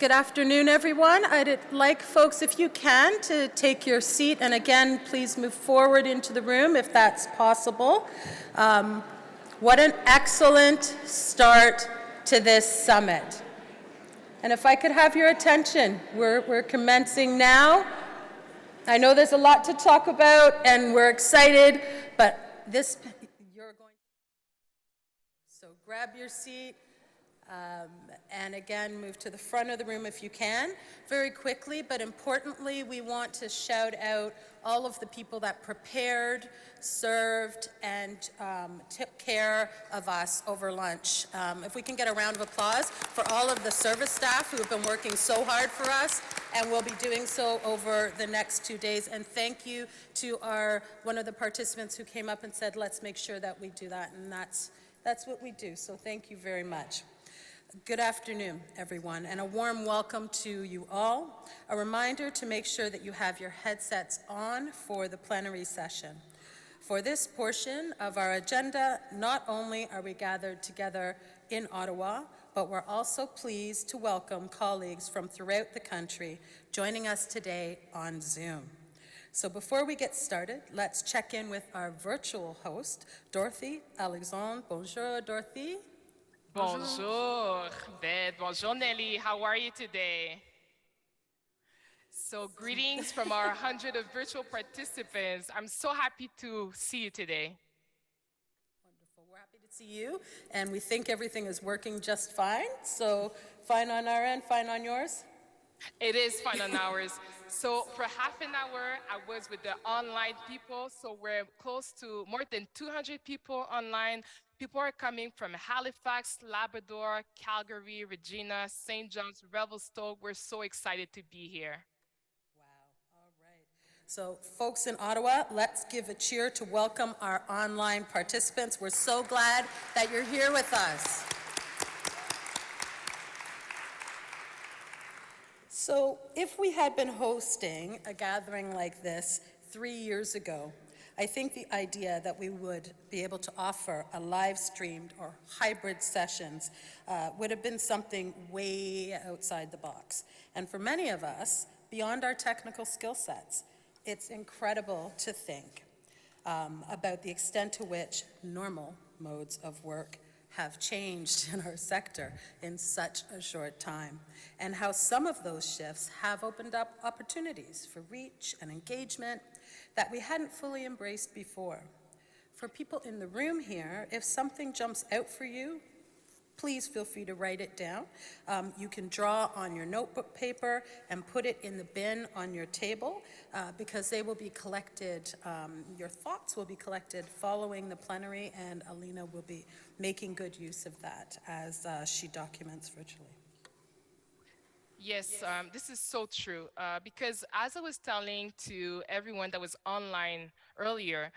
Good afternoon, everyone. I'd like folks, if you can, to take your seat, and again, please move forward into the room if that's possible. What an excellent start to this summit. And if I could have your attention, we're commencing now. I know there's a lot to talk about, and we're excited, but you're going to, so grab your seat. And again, move to the front of the room if you can. Very quickly, but importantly, we want to shout out all of the people that prepared, served, and took care of us over lunch. If we can get a round of applause for all of the service staff who have been working so hard for us and will be doing so over the next 2 days. And thank you to one of the participants who came up and said, let's make sure that we do that. And that's what we do. So thank you very much. Good afternoon, everyone, and a warm welcome to you all. A reminder to make sure that you have your headsets on for the plenary session. For this portion of our agenda, not only are we gathered together in Ottawa, but we're also pleased to welcome colleagues from throughout the country joining us today on Zoom. So before we get started, let's check in with our virtual host, Dorothy Alexandre. Bonjour, Dorothy. Bonjour, Beth. Bonjour, Nelly. How are you today? So greetings from our 100 of virtual participants. I'm so happy to see you today. Wonderful. We're happy to see you, and we think everything is working just fine. So fine on our end, fine on yours? It is fine on ours. So for half an hour, I was with the online people. So we're close to more than 200 people online. People are coming from Halifax, Labrador, Calgary, Regina, St. John's, Revelstoke. We're so excited to be here. Wow, all right. So folks in Ottawa, let's give a cheer to welcome our online participants. We're so glad that you're here with us. So if we had been hosting a gathering like this 3 years ago, I think the idea that we would be able to offer a live-streamed or hybrid sessions would have been something way outside the box. And for many of us, beyond our technical skill sets, it's incredible to think about the extent to which normal modes of work have changed in our sector in such a short time, and how some of those shifts have opened up opportunities for reach and engagement that we hadn't fully embraced before. For people in the room here, if something jumps out for you, please feel free to write it down. You can draw on your notebook paper and put it in the bin on your table because they will be collected, your thoughts will be collected following the plenary, and Alina will be making good use of that as she documents virtually. Yes, this is so true because as I was telling to everyone that was online earlier,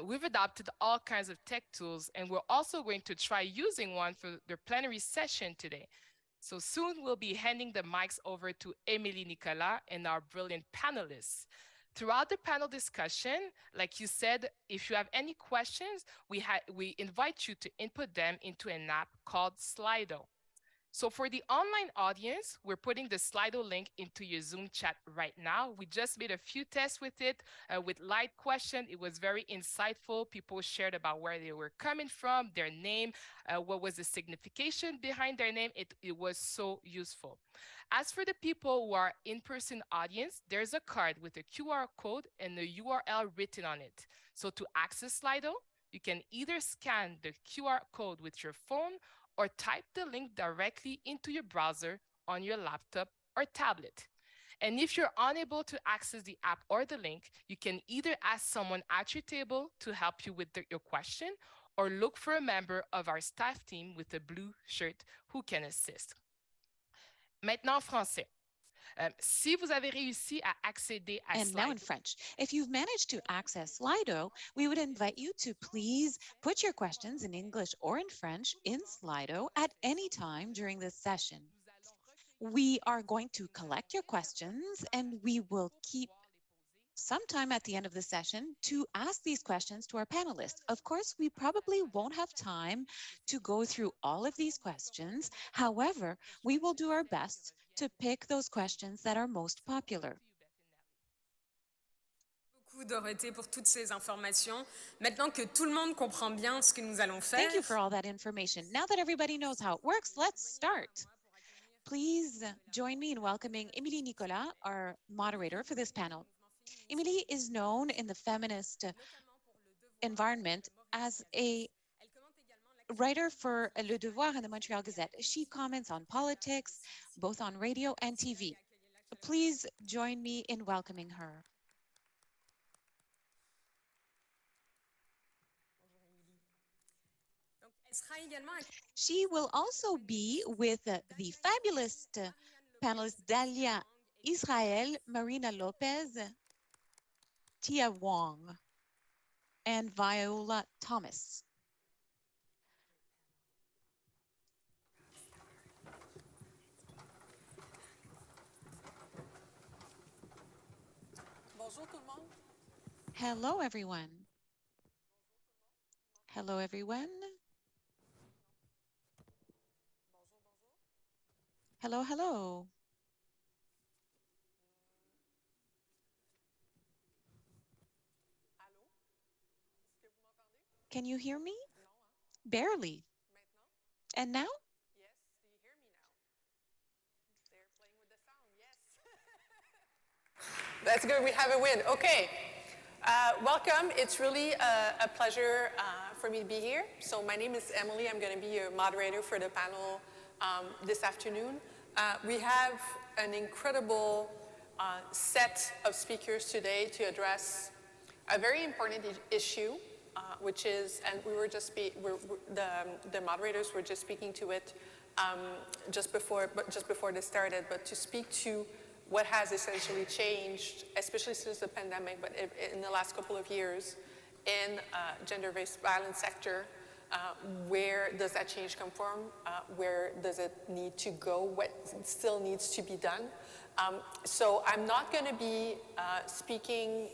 we've adopted all kinds of tech tools, and we're also going to try using one for the plenary session today. So soon we'll be handing the mics over to Émilie Nicolas and our brilliant panelists. Throughout the panel discussion, like you said, if you have any questions, we invite you to input them into an app called Slido. So for the online audience, we're putting the Slido link into your Zoom chat right now. We just made a few tests with it, with light question. It was very insightful. People shared about where they were coming from, their name, what was the signification behind their name. It was so useful. As for the people who are in-person audience, there's a card with a QR code and a URL written on it. So to access Slido, you can either scan the QR code with your phone or type the link directly into your browser on your laptop or tablet. And if you're unable to access the app or the link, you can either ask someone at your table to help you with your question or look for a member of our staff team with a blue shirt who can assist. Maintenant en français. Si vous avez réussi à accéder à And now in French, if you've managed to access Slido, we would invite you to please put your questions in English or in French in Slido at any time during this session. We are going to collect your questions, and we will keep sometime at the end of the session to ask these questions to our panelists. Of course, we probably won't have time to go through all of these questions. However, we will do our best to pick those questions that are most popular. Beaucoup Dorothée pour toutes ces informations. Maintenant que tout le monde comprend bien ce que nous allons faire. Thank you for all that information. Now that everybody knows how it works, let's start. Please join me in welcoming Émilie Nicolas, our moderator for this panel. Émilie is known in the feminist environment as a writer for Le Devoir and the Montreal Gazette. She comments on politics, both on radio and TV. Please join me in welcoming her. She will also be with the fabulous panelists Dalia Israel, Marina Lopez, Tia Wong, and Viola Thomas. Bonjour tout le monde. Hello, everyone. Hello, everyone. Hello, hello. Can you hear me? Barely. And now? Yes, do you hear me now? They're playing with the sound, yes. That's good, we have a win. Okay, welcome. It's really a pleasure for me to be here. So my name is Emily. I'm going to be your moderator for the panel this afternoon. We have an incredible set of speakers today to address a very important issue, which is, and we were just the moderators were just speaking to it just before this started, but to speak to what has essentially changed, especially since the pandemic, but in the last couple of years, in gender-based violence sector. Where does that change come from? Where does it need to go? What still needs to be done? So I'm not going to be speaking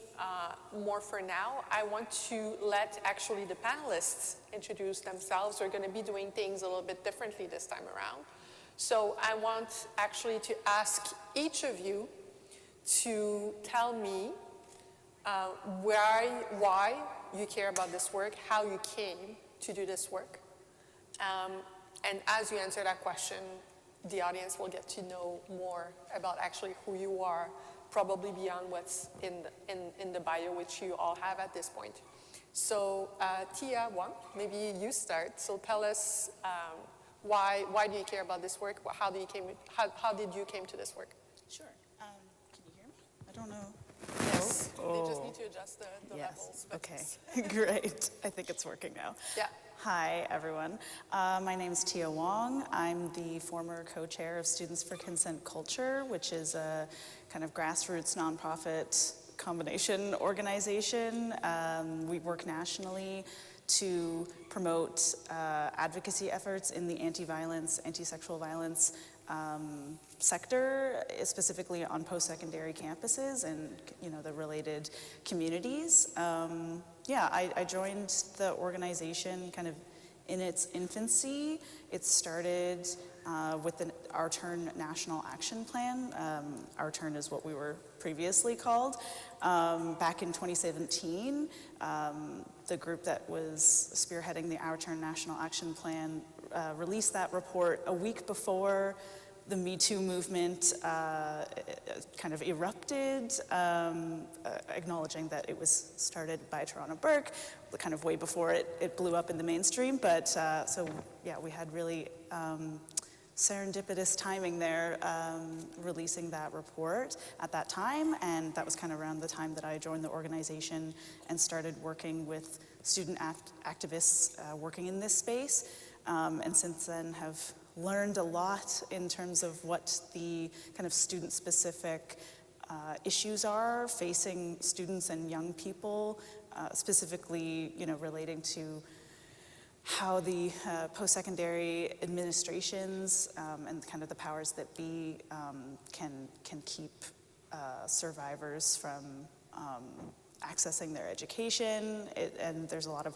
more for now. I want to let actually the panelists introduce themselves. We're going to be doing things a little bit differently this time around. So I want actually to ask each of you to tell me why you care about this work, how you came to do this work. And as you answer that question, the audience will get to know more about actually who you are, probably beyond what's in the bio, which you all have at this point. So Tia Wong, maybe you start. So tell us why do you care about this work? How did you came to this work? Sure. Can you hear me? I don't know. Yes. Oh. They just need to adjust the Yes. levels. but Okay. Great. I think it's working now. Yeah. Hi, everyone. My name is Tia Wong. I'm the former co-chair of Students for Consent Culture, which is a kind of grassroots nonprofit combination organization. We work nationally to promote advocacy efforts in the anti-violence, anti-sexual violence sector, specifically on post-secondary campuses and the related communities. I joined the organization kind of in its infancy. It started with the Our Turn National Action Plan. Our Turn is what we were previously called. Back in 2017, the group that was spearheading the Our Turn National Action Plan released that report a week before the Me Too movement kind of erupted, acknowledging that it was started by Tarana Burke, kind of way before it blew up in the mainstream. But we had really serendipitous timing there, releasing that report at that time, and that was kind of around the time that I joined the organization and started working with student activists working in this space, and since then have learned a lot in terms of what the kind of student-specific issues are facing students and young people, specifically, relating to how the post-secondary administrations and kind of the powers that be can keep survivors from accessing their education, and there's a lot of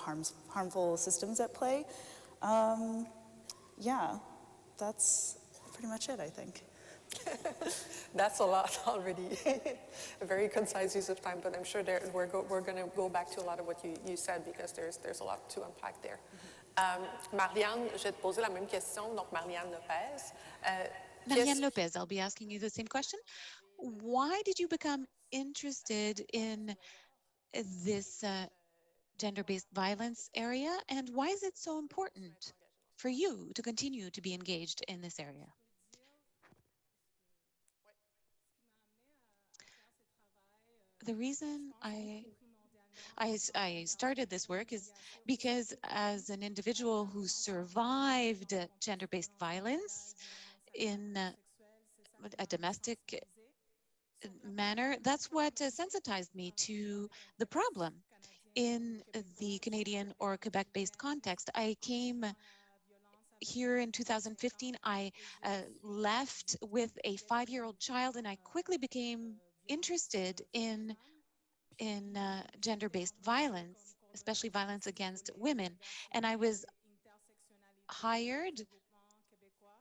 harmful systems at play. That's pretty much it, I think. That's a lot already. A very concise use of time, but I'm sure we're going to go back to a lot of what you said because there's a lot to unpack there. Marianne, je vais te poser la même question. Donc, Marianne Lopez. Marianne Lopez, I'll be asking you the same question. Why did you become interested in this gender-based violence area, and why is it so important for you to continue to be engaged in this area? The reason I started this work is because as an individual who survived gender-based violence in a domestic manner, that's what sensitized me to the problem. In the Canadian or Quebec-based context, I came here in 2015. I left with a 5-year-old child, and I quickly became interested in gender-based violence, especially violence against women. And I was hired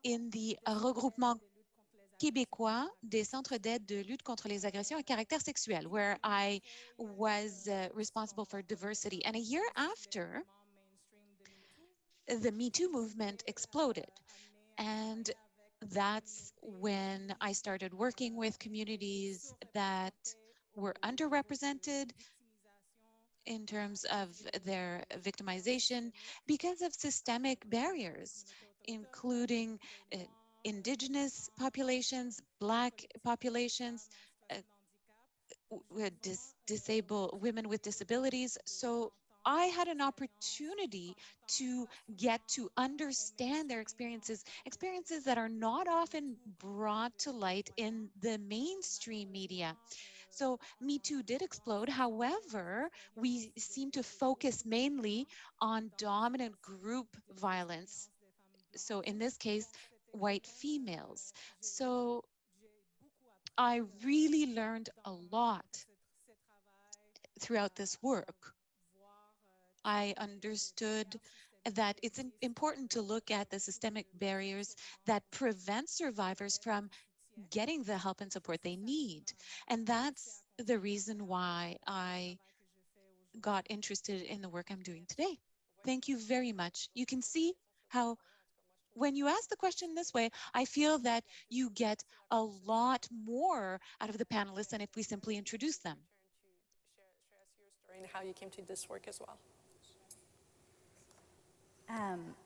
in the regroupement québécois des centres d'aide de lutte contre les agressions à caractère sexuel, where I was responsible for diversity. And a year after, the Me Too movement exploded. And that's when I started working with communities that were underrepresented in terms of their victimization because of systemic barriers, including Indigenous populations, Black populations, disabled women with disabilities. So I had an opportunity to get to understand their experiences that are not often brought to light in the mainstream media. So Me Too did explode. However, we seem to focus mainly on dominant group violence. So in this case, white females. So I really learned a lot throughout this work. I understood that it's important to look at the systemic barriers that prevent survivors from getting the help and support they need. And that's the reason why I got interested in the work I'm doing today. Thank you very much. You can see how when you ask the question this way, I feel that you get a lot more out of the panelists than if we simply introduce them. Share us your story and how you came to this work as well.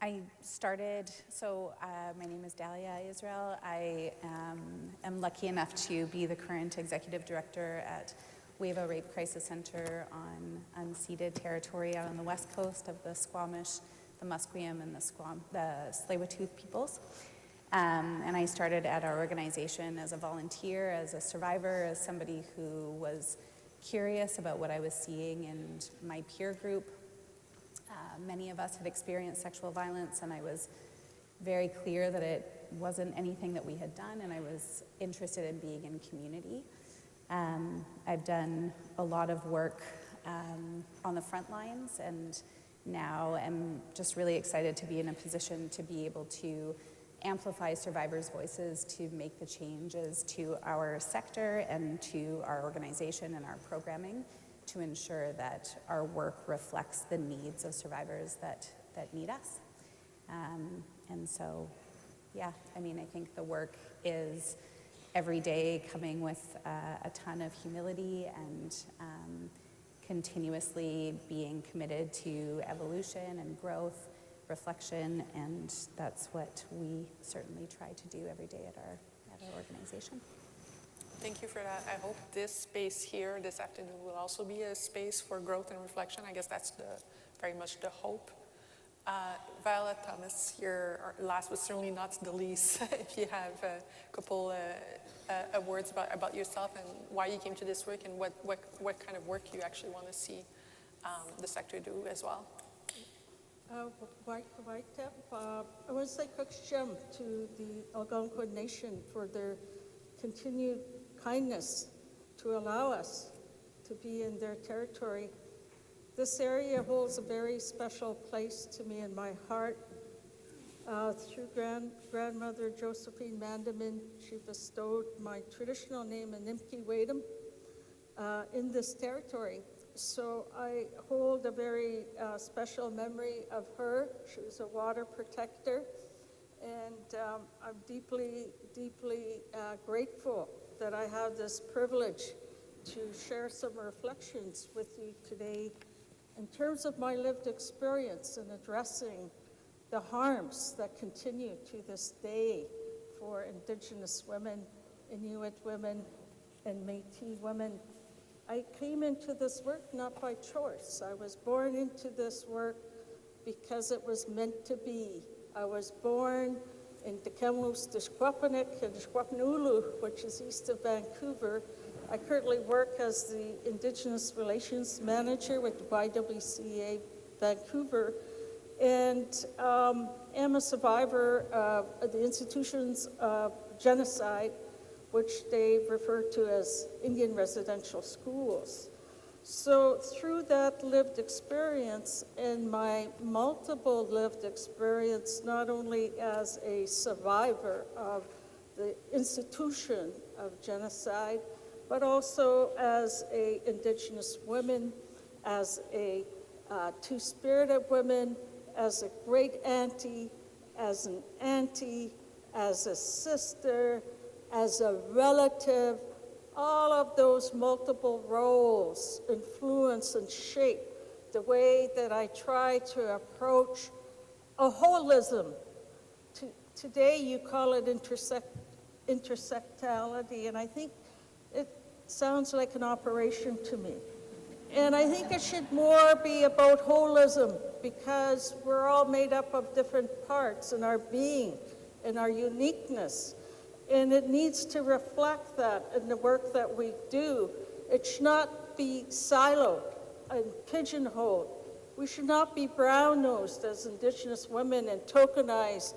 I started, my name is Dalia Israel. I am lucky enough to be the current executive director at Weva Rape Crisis Center on unceded territory out on the west coast of the Squamish, the Musqueam, and the Tsleil-Waututh peoples. And I started at our organization as a volunteer, as a survivor, as somebody who was curious about what I was seeing in my peer group. Many of us had experienced sexual violence, and I was very clear that it wasn't anything that we had done, and I was interested in being in community. I've done a lot of work on the front lines, and now I'm just really excited to be in a position to be able to amplify survivors' voices, to make the changes to our sector and to our organization and our programming, to ensure that our work reflects the needs of survivors that need us. And so, yeah, I mean, I think the work is every day coming with a ton of humility and continuously being committed to evolution and growth, reflection, and that's what we certainly try to do every day at our organization. Thank you for that. I hope this space here this afternoon will also be a space for growth and reflection. I guess that's very much the hope. Violet Thomas, your last but certainly not the least, if you have a couple words about yourself and why you came to this work and what kind of work you actually want to see the sector do as well. I want to say Kukshem to the Algonquin Nation for their continued kindness to allow us to be in their territory. This area holds a very special place to me in my heart. Through grandmother Josephine Mandamin, she bestowed my traditional name, Animki Wadum, in this territory. So I hold a very special memory of her. She was a water protector, and I'm deeply, deeply grateful that I have this privilege to share some reflections with you today in terms of my lived experience in addressing the harms that continue to this day for Indigenous women, Inuit women, and Métis women. I came into this work not by choice. I was born into this work because it was meant to be. I was born in Kamloops, Tishquapanik, and Tishquapanulu, which is east of Vancouver. I currently work as the Indigenous Relations Manager with YWCA Vancouver, and am a survivor of the institution's genocide, which they refer to as Indian residential schools. So through that lived experience and my multiple lived experience, not only as a survivor of the institution of genocide, but also as an Indigenous woman, as a two-spirited woman, as a great auntie, as an auntie, as a sister, as a relative, all of those multiple roles influence and shape the way that I try to approach a holism. Today you call it intersectionality, and I think it sounds like an operation to me. And I think it should more be about holism, because we're all made up of different parts in our being and our uniqueness. And it needs to reflect that in the work that we do. It should not be siloed and pigeonholed. We should not be brown-nosed as Indigenous women and tokenized.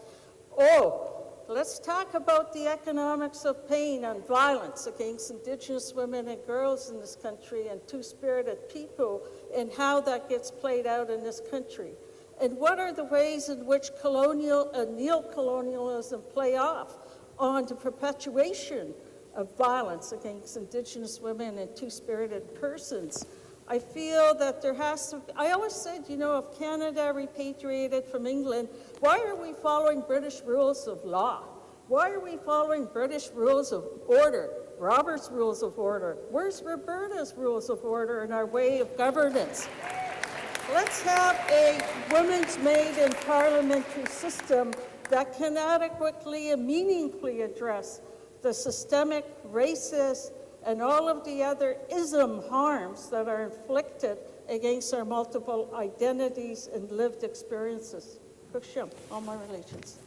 Oh, let's talk about the economics of pain and violence against Indigenous women and girls in this country and two-spirited people, and how that gets played out in this country. And what are the ways in which colonial and neocolonialism play off on the perpetuation of violence against Indigenous women and two-spirited persons? I feel that there has to, I always said, you know, if Canada repatriated from England, why are we following British rules of law? Why are we following British rules of order, Robert's rules of order? Where's Roberta's rules of order in our way of governance? Let's have a women's made in parliamentary system that can adequately and meaningfully address the systemic, racist, and all of the other ism harms that are inflicted against our multiple identities and lived experiences. Kukshem, all my relations.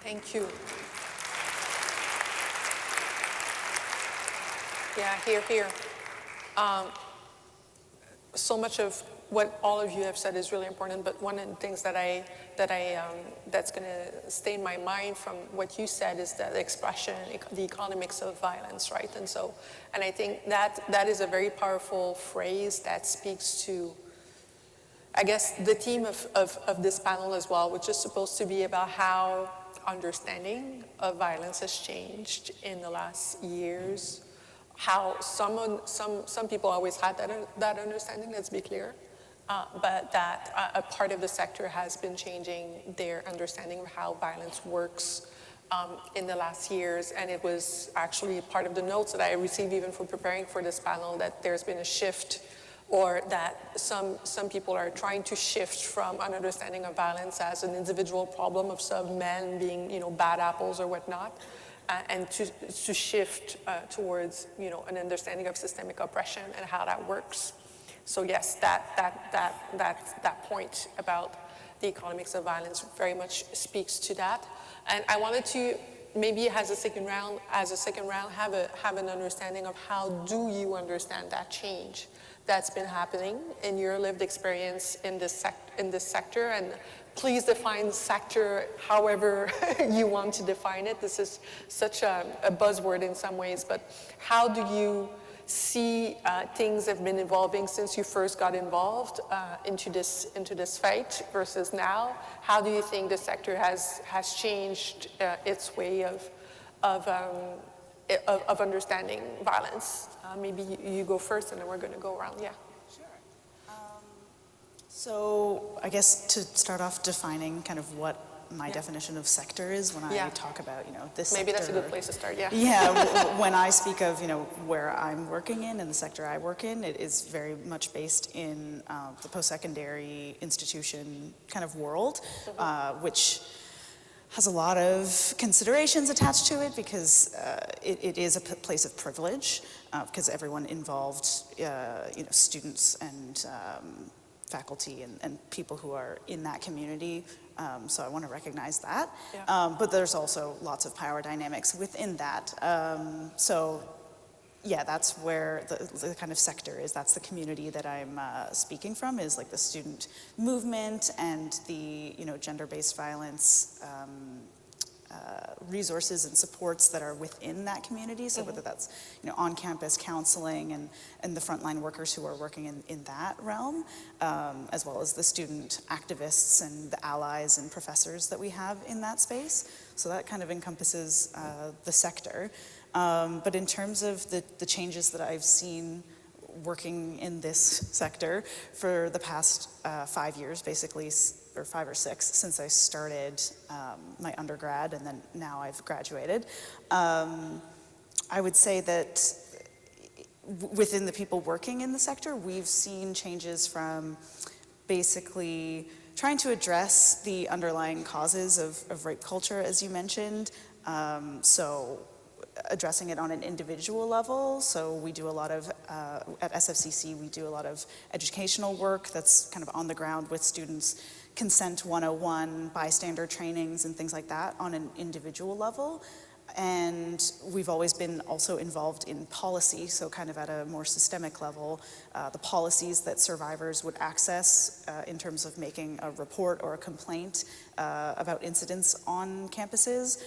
Thank you. Yeah, here. So much of what all of you have said is really important, but one of the things that's going to stay in my mind from what you said is that expression, the economics of violence, right? And I think that is a very powerful phrase that speaks to, I guess, the theme of this panel as well, which is supposed to be about how understanding of violence has changed in the last years, how some people always had that understanding, let's be clear, but that a part of the sector has been changing their understanding of how violence works in the last years. And it was actually part of the notes that I received even for preparing for this panel, that there's been a shift, or that some people are trying to shift from an understanding of violence as an individual problem of some men being, bad apples or whatnot, and to shift towards, an understanding of systemic oppression and how that works. So yes, that point about the economics of violence very much speaks to that. And I wanted to maybe as a second round have an understanding of how do you understand that change that's been happening in your lived experience in this sector. And please define sector however you want to define it. This is such a buzzword in some ways, but how do you see things have been evolving since you first got involved into this fight versus now? How do you think the sector has changed its way of understanding violence? Maybe you go first, and then we're going to go around. Yeah. So I guess to start off defining kind of what my definition of sector is when I talk about, this Maybe sector. that's a good place to start, yeah. Yeah, when I speak of, where I'm working in and the sector I work in, it is very much based in the post-secondary institution kind of world, which has a lot of considerations attached to it because it is a place of privilege because everyone involved, students and faculty and people who are in that community. So I want to recognize that. Yeah. But there's also lots of power dynamics within that. So yeah, that's where the kind of sector is. That's the community that I'm speaking from, is like the student movement and the gender-based violence resources and supports that are within that community. So whether that's on-campus counseling and the frontline workers who are working in that realm, as well as the student activists and the allies and professors that we have in that space. So that kind of encompasses the sector. But in terms of the changes that I've seen working in this sector for the past 5 years, basically, or 5 or 6, since I started my undergrad and then now I've graduated, I would say that within the people working in the sector, we've seen changes from basically trying to address the underlying causes of rape culture, as you mentioned. So addressing it on an individual level. So we do a lot of, at SFCC, we do a lot of educational work that's kind of on the ground with students, consent 101, bystander trainings and things like that on an individual level. And we've always been also involved in policy, so kind of at a more systemic level, the policies that survivors would access in terms of making a report or a complaint about incidents on campuses.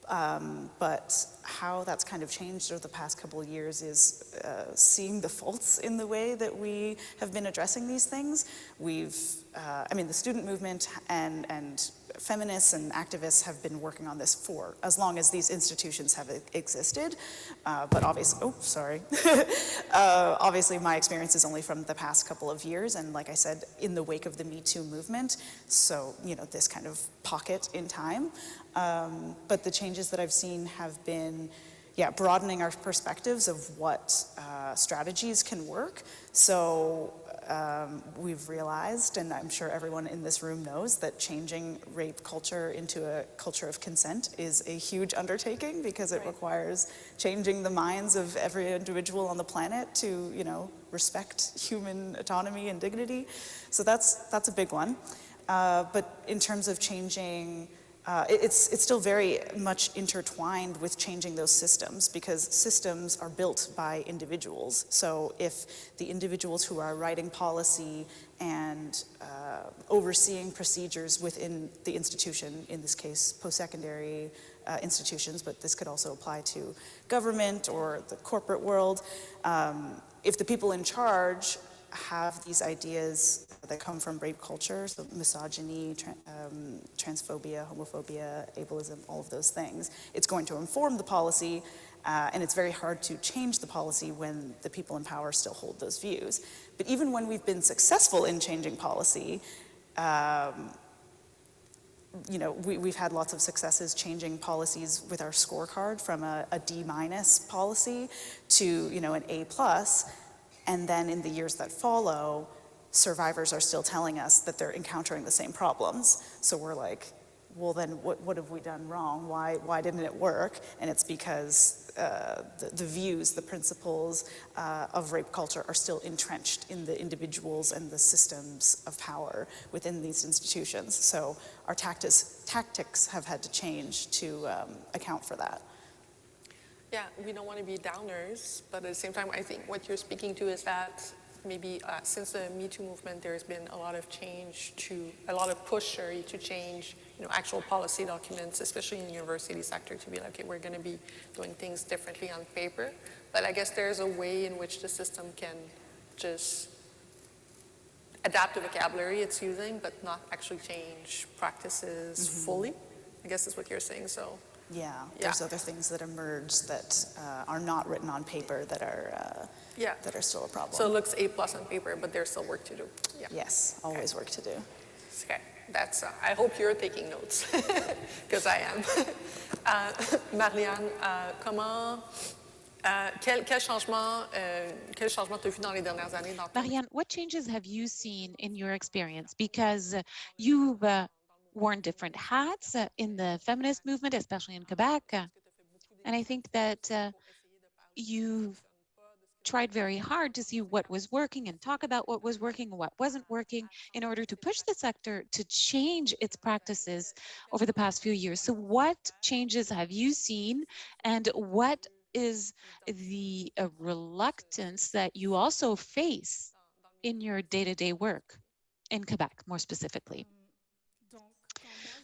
But how that's kind of changed over the past couple of years is seeing the faults in the way that we have been addressing these things. We've, the student movement and feminists and activists have been working on this for as long as these institutions have existed. But obviously, obviously my experience is only from the past couple of years. And like I said, in the wake of the Me Too movement, so, this kind of pocket in time. But the changes that I've seen have been, broadening our perspectives of what strategies can work. So we've realized, and I'm sure everyone in this room knows, that changing rape culture into a culture of consent is a huge undertaking because it requires changing the minds of every individual on the planet to, respect human autonomy and dignity. So that's a big one. But in terms of changing, it's still very much intertwined with changing those systems because systems are built by individuals. So if the individuals who are writing policy and overseeing procedures within the institution, in this case post-secondary institutions, but this could also apply to government or the corporate world, if the people in charge have these ideas that come from rape culture, so misogyny, transphobia, homophobia, ableism, all of those things, it's going to inform the policy, and it's very hard to change the policy when the people in power still hold those views. But even when we've been successful in changing policy, we've had lots of successes changing policies with our scorecard from a D- policy to, an A+. And then in the years that follow, survivors are still telling us that they're encountering the same problems. So we're like, well then what have we done wrong? Why didn't it work? And it's because the views, the principles of rape culture are still entrenched in the individuals and the systems of power within these institutions. So our tactics have had to change to account for that. Yeah, we don't want to be downers, but at the same time, I think what you're speaking to is that maybe since the Me Too movement, there's been a lot of change a lot of push to change actual policy documents, especially in the university sector, to be like, okay, we're going to be doing things differently on paper. But I guess there's a way in which the system can just adapt the vocabulary it's using, but not actually change practices fully. I guess is what you're saying. So Yeah, there's other things that emerge that are not written on paper that are still a problem. So it looks A+ on paper, but there's still work to do. Yeah. Yes, always work to do. Okay. That's. I hope you're taking notes, because I am. Marianne, comment quel changement t'as vu dans les dernières années dans ton... Marianne, what changes have you seen in your experience? Because you've worn different hats in the feminist movement, especially in Quebec. And I think that you've tried very hard to see what was working and talk about what was working and what wasn't working in order to push the sector to change its practices over the past few years. So what changes have you seen, and what is the reluctance that you also face in your day-to-day work in Quebec, more specifically?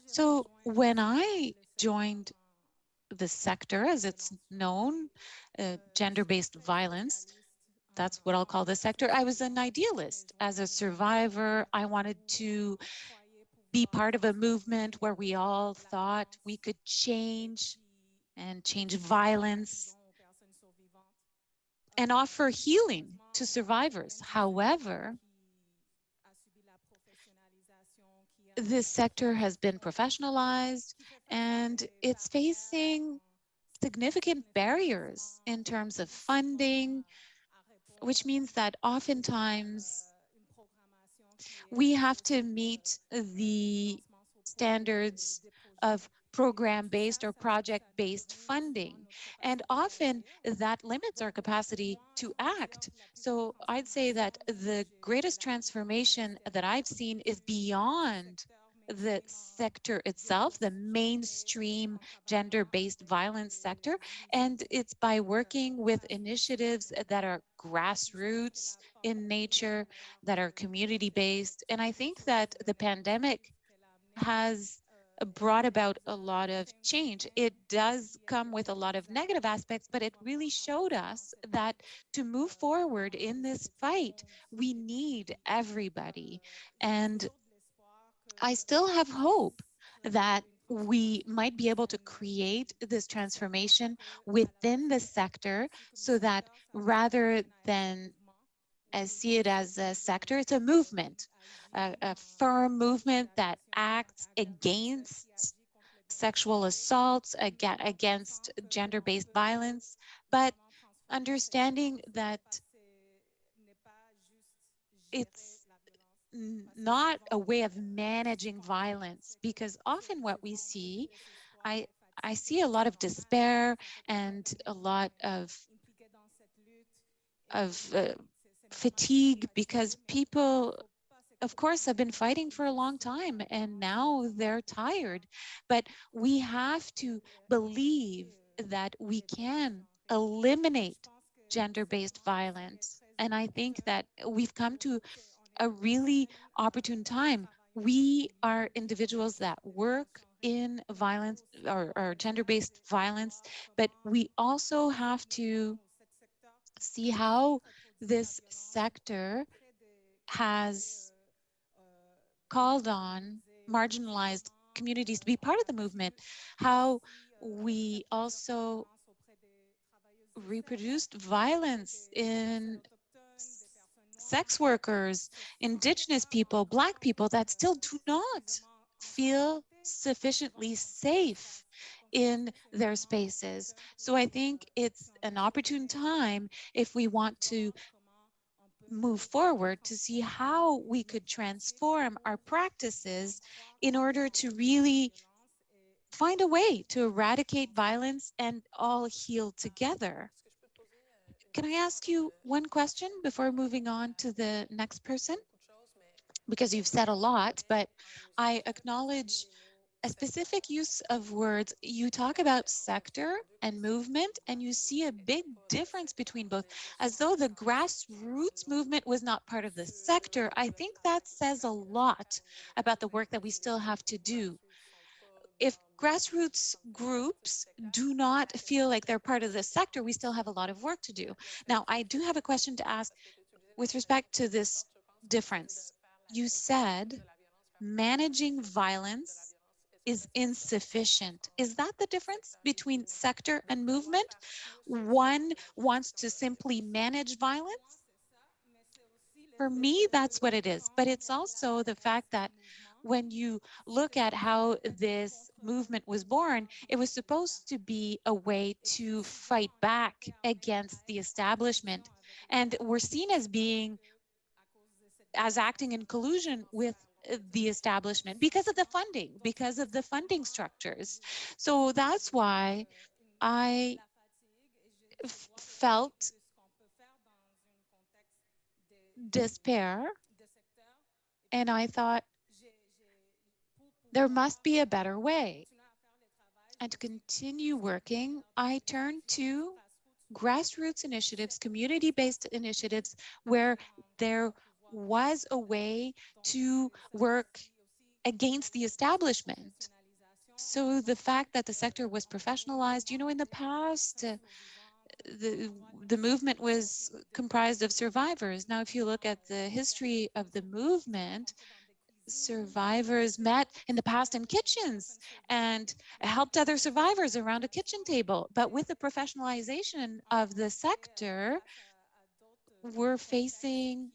So when I joined the sector, as it's known, gender-based violence, that's what I'll call the sector, I was an idealist. As a survivor, I wanted to be part of a movement where we all thought we could change and change violence and offer healing to survivors. However, this sector has been professionalized and it's facing significant barriers in terms of funding, which means that oftentimes we have to meet the standards of program-based or project-based funding. And often that limits our capacity to act. So I'd say that the greatest transformation that I've seen is beyond the sector itself, the mainstream gender-based violence sector. And it's by working with initiatives that are grassroots in nature, that are community-based. And I think that the pandemic has brought about a lot of change. It does come with a lot of negative aspects, but it really showed us that to move forward in this fight, we need everybody. And I still have hope that we might be able to create this transformation within the sector so that rather than see it as a sector, it's a movement, a firm movement that acts against sexual assaults, against gender-based violence, but understanding that it's not a way of managing violence, because often what we see, I see a lot of despair and a lot of fatigue, because people, of course, have been fighting for a long time and now they're tired. But we have to believe that we can eliminate gender-based violence. And I think that we've come to a really opportune time. We are individuals that work in violence or gender-based violence, but we also have to see how this sector has called on marginalized communities to be part of the movement, how we also reproduced violence in sex workers, Indigenous people, Black people that still do not feel sufficiently safe in their spaces. So I think it's an opportune time if we want to move forward to see how we could transform our practices in order to really find a way to eradicate violence and all heal together. Can I ask you one question before moving on to the next person? Because you've said a lot, but I acknowledge a specific use of words. You talk about sector and movement, and you see a big difference between both, as though the grassroots movement was not part of the sector. I think that says a lot about the work that we still have to do. if grassroots groups do not feel like they're part of this sector, we still have a lot of work to do. Now, I do have a question to ask with respect to this difference. You said managing violence is insufficient. Is that the difference between sector and movement? One wants to simply manage violence. For me, that's what it is. But it's also the fact that when you look at how this movement was born, it was supposed to be a way to fight back against the establishment. And we're seen as acting in collusion with the establishment because of the funding structures. So that's why I felt despair, and I thought there must be a better way. And to continue working, I turned to grassroots initiatives, community-based initiatives, where there was a way to work against the establishment. So the fact that the sector was professionalized, in the past, the movement was comprised of survivors. Now, if you look at the history of the movement, survivors met in the past in kitchens and helped other survivors around a kitchen table. But with the professionalization of the sector, we're facing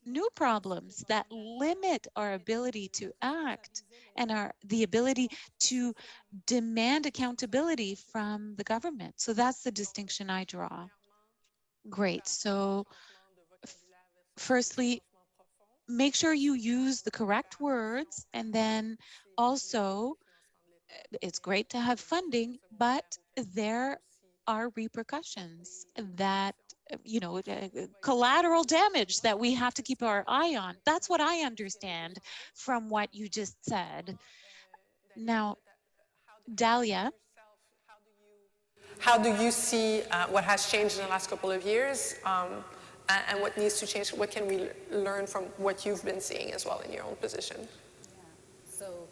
new problems that limit our ability to act and the ability to demand accountability from the government. So that's the distinction I draw. Great. So firstly, make sure you use the correct words, and then also it's great to have funding, but there are repercussions that collateral damage that we have to keep our eye on. That's what I understand from what you just said. Now, Dalia. How do you see what has changed in the last couple of years and what needs to change? What can we learn from what you've been seeing as well in your own position? Yeah. So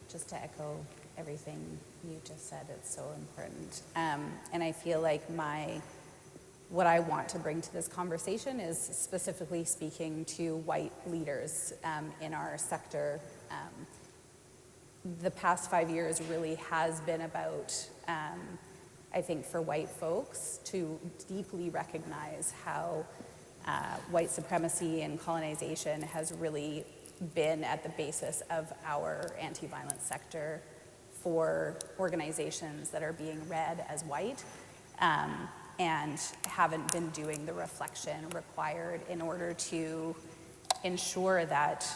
just to echo everything you just said, it's so important. And I feel like what I want to bring to this conversation is specifically speaking to white leaders in our sector. The past 5 years really has been about, I think, for white folks to deeply recognize how white supremacy and colonization has really been at the basis of our anti-violence sector for organizations that are being read as white and haven't been doing the reflection required in order to ensure that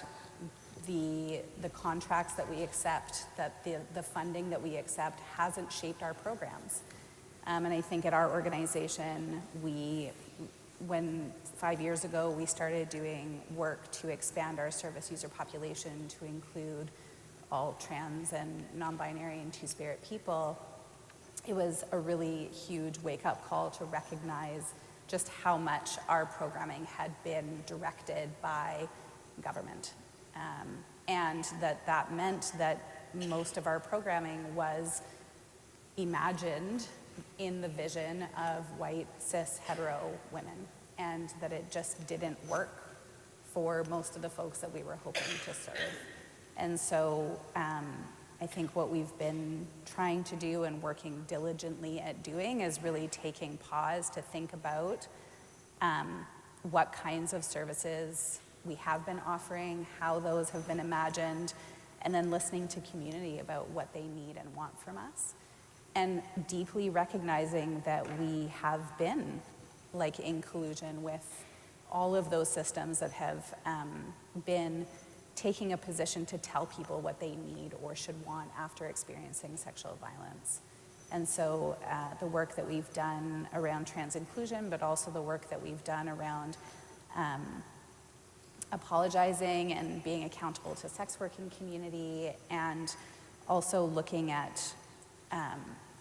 the contracts that we accept, that the funding that we accept hasn't shaped our programs. And I think at our organization, when 5 years ago we started doing work to expand our service user population to include all trans and non-binary and two-spirit people, it was a really huge wake-up call to recognize just how much our programming had been directed by government. And that meant that most of our programming was imagined in the vision of white, cis, hetero women, and that it just didn't work for most of the folks that we were hoping to serve. And so I think what we've been trying to do and working diligently at doing is really taking pause to think about what kinds of services we have been offering, how those have been imagined, and then listening to community about what they need and want from us. And deeply recognizing that we have been in collusion with all of those systems that have been taking a position to tell people what they need or should want after experiencing sexual violence. And so the work that we've done around trans inclusion, but also the work that we've done around apologizing and being accountable to sex working community, and also looking at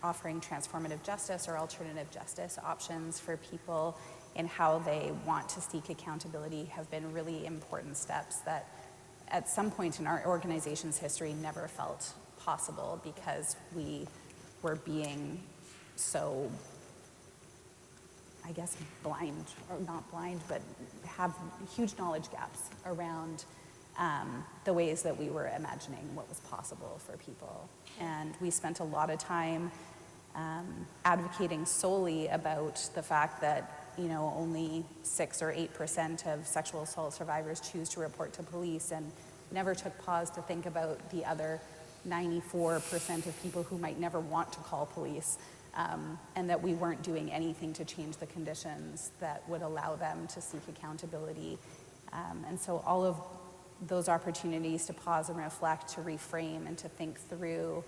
offering transformative justice or alternative justice options for people in how they want to seek accountability have been really important steps that at some point in our organization's history never felt possible because we were being so, I guess, blind, or not blind, but have huge knowledge gaps around the ways that we were imagining what was possible for people. And we spent a lot of time advocating solely about the fact that only 6 or 8% of sexual assault survivors choose to report to police, and never took pause to think about the other 94% of people who might never want to call police, and that we weren't doing anything to change the conditions that would allow them to seek accountability. And so all of those opportunities to pause and reflect, to reframe and to think through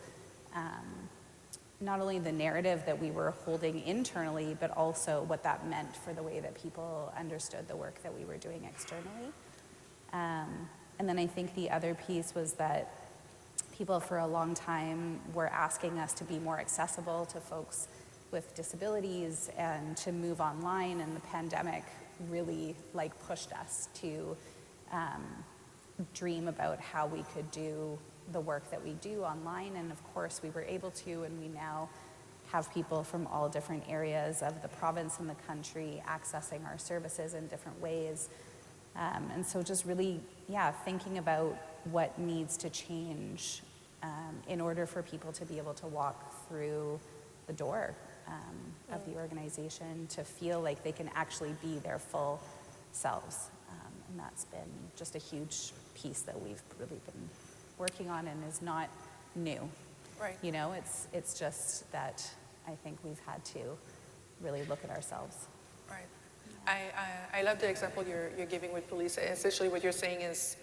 not only the narrative that we were holding internally, but also what that meant for the way that people understood the work that we were doing externally. And then I think the other piece was that people for a long time were asking us to be more accessible to folks with disabilities and to move online, and the pandemic really pushed us to dream about how we could do the work that we do online. And of course we were able to, and we now have people from all different areas of the province and the country accessing our services in different ways. And so just really, thinking about what needs to change in order for people to be able to walk through the door of the organization, to feel like they can actually be their full selves. And that's been just a huge piece that we've really been working on, and is not new. Right. It's just that I think we've had to really look at ourselves. Right. I love the example you're giving with police. Essentially what you're saying is,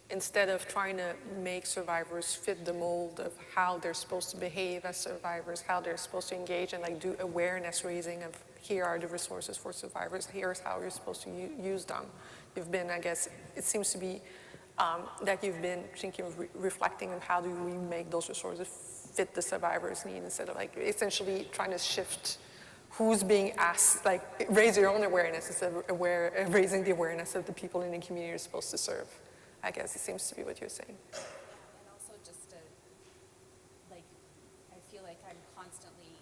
instead of trying to make survivors fit the mold of how they're supposed to behave as survivors, how they're supposed to engage and do awareness raising of, here are the resources for survivors, here's how you're supposed to use them. You've been, I guess, it seems to be that you've been thinking of reflecting on how do we make those resources fit the survivor's need, instead of essentially trying to shift who's being asked, raise your own awareness instead of raising the awareness of the people in the community you're supposed to serve. I guess it seems to be what you're saying. And also just to, I feel like I'm constantly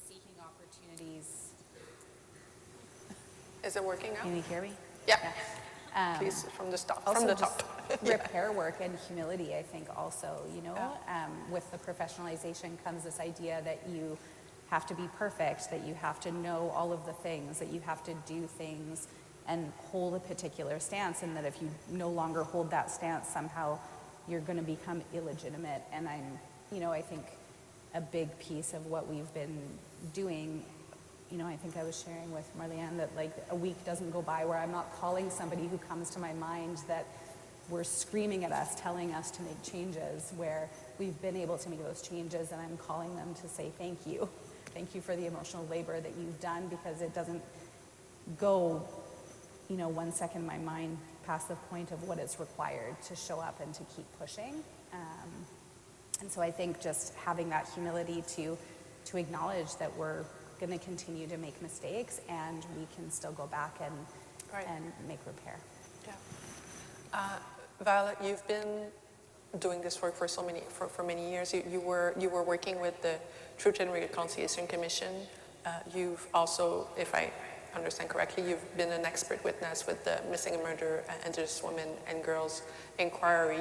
seeking opportunities. Is it working now? Can you hear me? Yeah. Please, from the top. Repair work and humility, I think also, with the professionalization comes this idea that you have to be perfect, that you have to know all of the things, that you have to do things and hold a particular stance, and that if you no longer hold that stance, somehow you're going to become illegitimate. And I think a big piece of what we've been doing, I think I was sharing with Marliane that a week doesn't go by where I'm not calling somebody who comes to my mind that were screaming at us, telling us to make changes, where we've been able to make those changes, and I'm calling them to say thank you. Thank you for the emotional labor that you've done, because it doesn't go 1 second in my mind past the point of what is required to show up and to keep pushing. And so I think just having that humility to acknowledge that we're going to continue to make mistakes, and we can still go back and make repair. Yeah. Violet, you've been doing this work for many years. You were working with the Truth and Reconciliation Commission. You've also, if I understand correctly, you've been an expert witness with the Missing and Murdered Indigenous Women and Girls Inquiry.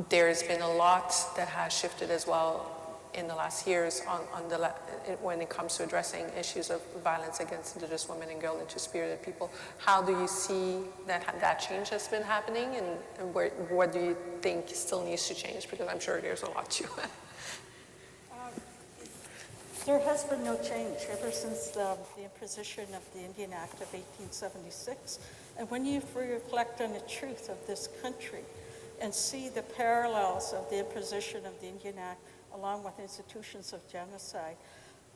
There's been a lot that has shifted as well in the last years when it comes to addressing issues of violence against Indigenous women and girls and two-spirited people. How do you see that change has been happening, and what do you think still needs to change? Because I'm sure there's a lot to There has been no change ever since the imposition of the Indian Act of 1876. And when you reflect on the truth of this country and see the parallels of the imposition of the Indian Act along with institutions of genocide,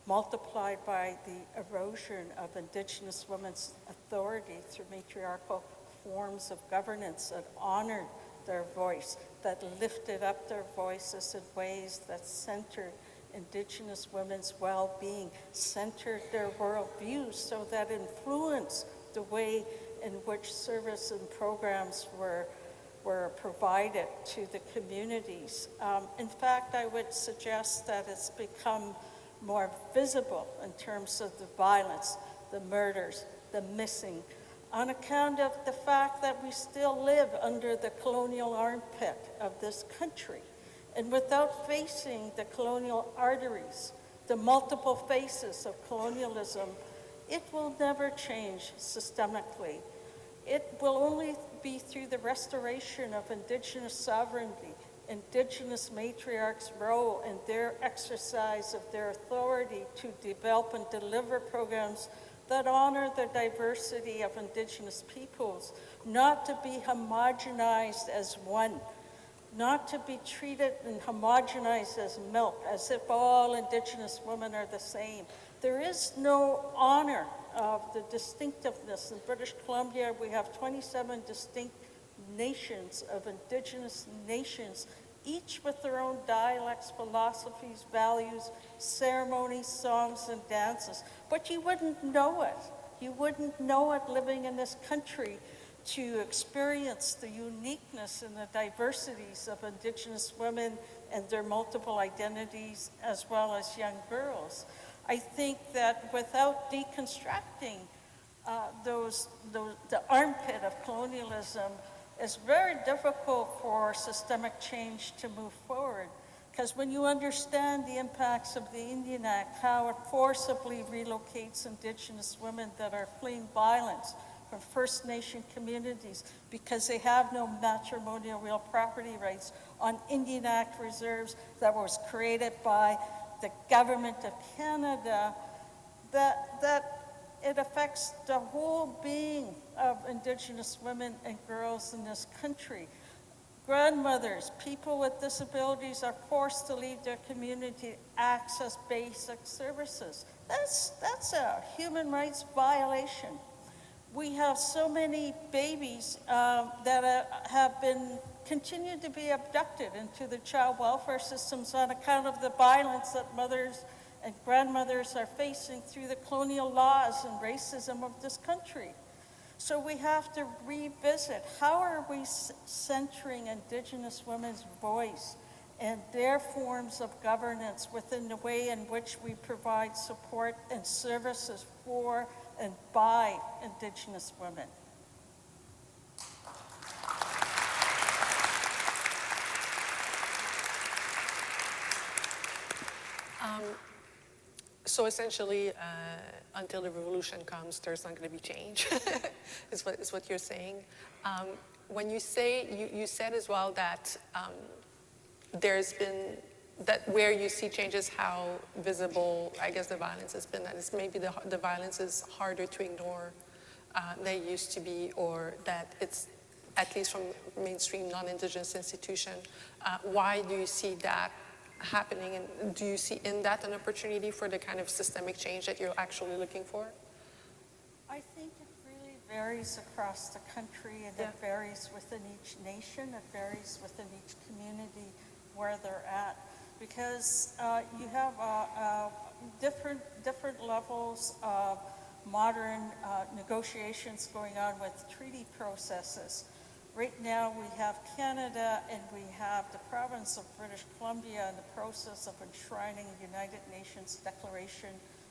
multiplied by the erosion of Indigenous women's authority through matriarchal forms of governance that honored their voice, that lifted up their voices in ways that centered Indigenous women's well-being, centered their worldviews, so that influenced the way in which service and programs were were provided to the communities. In fact, I would suggest that it's become more visible in terms of the violence, the murders, the missing, on account of the fact that we still live under the colonial armpit of this country. And without facing the colonial arteries, the multiple faces of colonialism, it will never change systemically. It will only be through the restoration of Indigenous sovereignty, Indigenous matriarchs' role in their exercise of their authority to develop and deliver programs that honor the diversity of Indigenous peoples, not to be homogenized as one, not to be treated and homogenized as milk, as if all Indigenous women are the same. There is no honor of the distinctiveness. In British Columbia, we have 27 distinct nations of Indigenous nations, each with their own dialects, philosophies, values, ceremonies, songs, and dances. But you wouldn't know it. You wouldn't know it living in this country to experience the uniqueness and the diversities of Indigenous women and their multiple identities, as well as young girls. I think that without deconstructing the armpit of colonialism, it's very difficult for systemic change to move forward. Because when you understand the impacts of the Indian Act, how it forcibly relocates Indigenous women that are fleeing violence from First Nation communities because they have no matrimonial real property rights on Indian Act reserves that was created by the government of Canada, that it affects the whole being of Indigenous women and girls in this country. Grandmothers, people with disabilities are forced to leave their community to access basic services. That's a human rights violation. We have so many babies that have been continued to be abducted into the child welfare systems on account of the violence that mothers and grandmothers are facing through the colonial laws and racism of this country. So we have to revisit, how are we centering Indigenous women's voice and their forms of governance within the way in which we provide support and services for and by Indigenous women? So essentially, until the revolution comes, there's not going to be change, is what you're saying. When you say, you said as well that there's been, that where you see changes, how visible, I guess, the violence has been, that it's maybe the violence is harder to ignore than it used to be, or that it's, at least from mainstream non-Indigenous institution. Why do you see that happening, and do you see in that an opportunity for the kind of systemic change that you're actually looking for? I think it really varies across the country, and it varies within each nation, it varies within each community where they're at, because you have different levels of modern negotiations going on with treaty processes. Right now we have Canada and we have the province of British Columbia in the process of enshrining the United Nations Declaration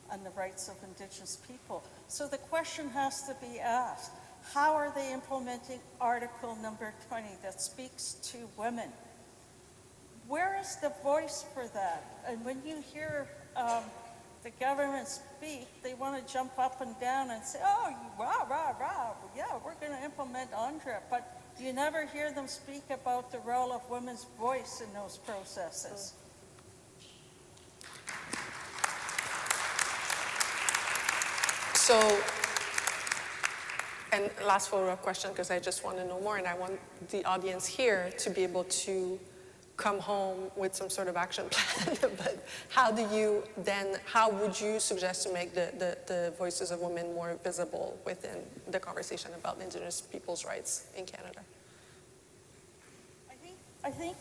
on the Rights of Indigenous People. So the question has to be asked, how are they implementing Article number 20 that speaks to women? Where is the voice for that? And when you hear the government speak, they want to jump up and down and say, oh, rah, rah, rah, yeah, we're going to implement UNDRIP. But you never hear them speak about the role of women's voice in those processes. So, and last follow-up question, because I just want to know more, and I want the audience here to be able to come home with some sort of action plan. But how would you suggest to make the voices of women more visible within the conversation about Indigenous people's rights in Canada? I think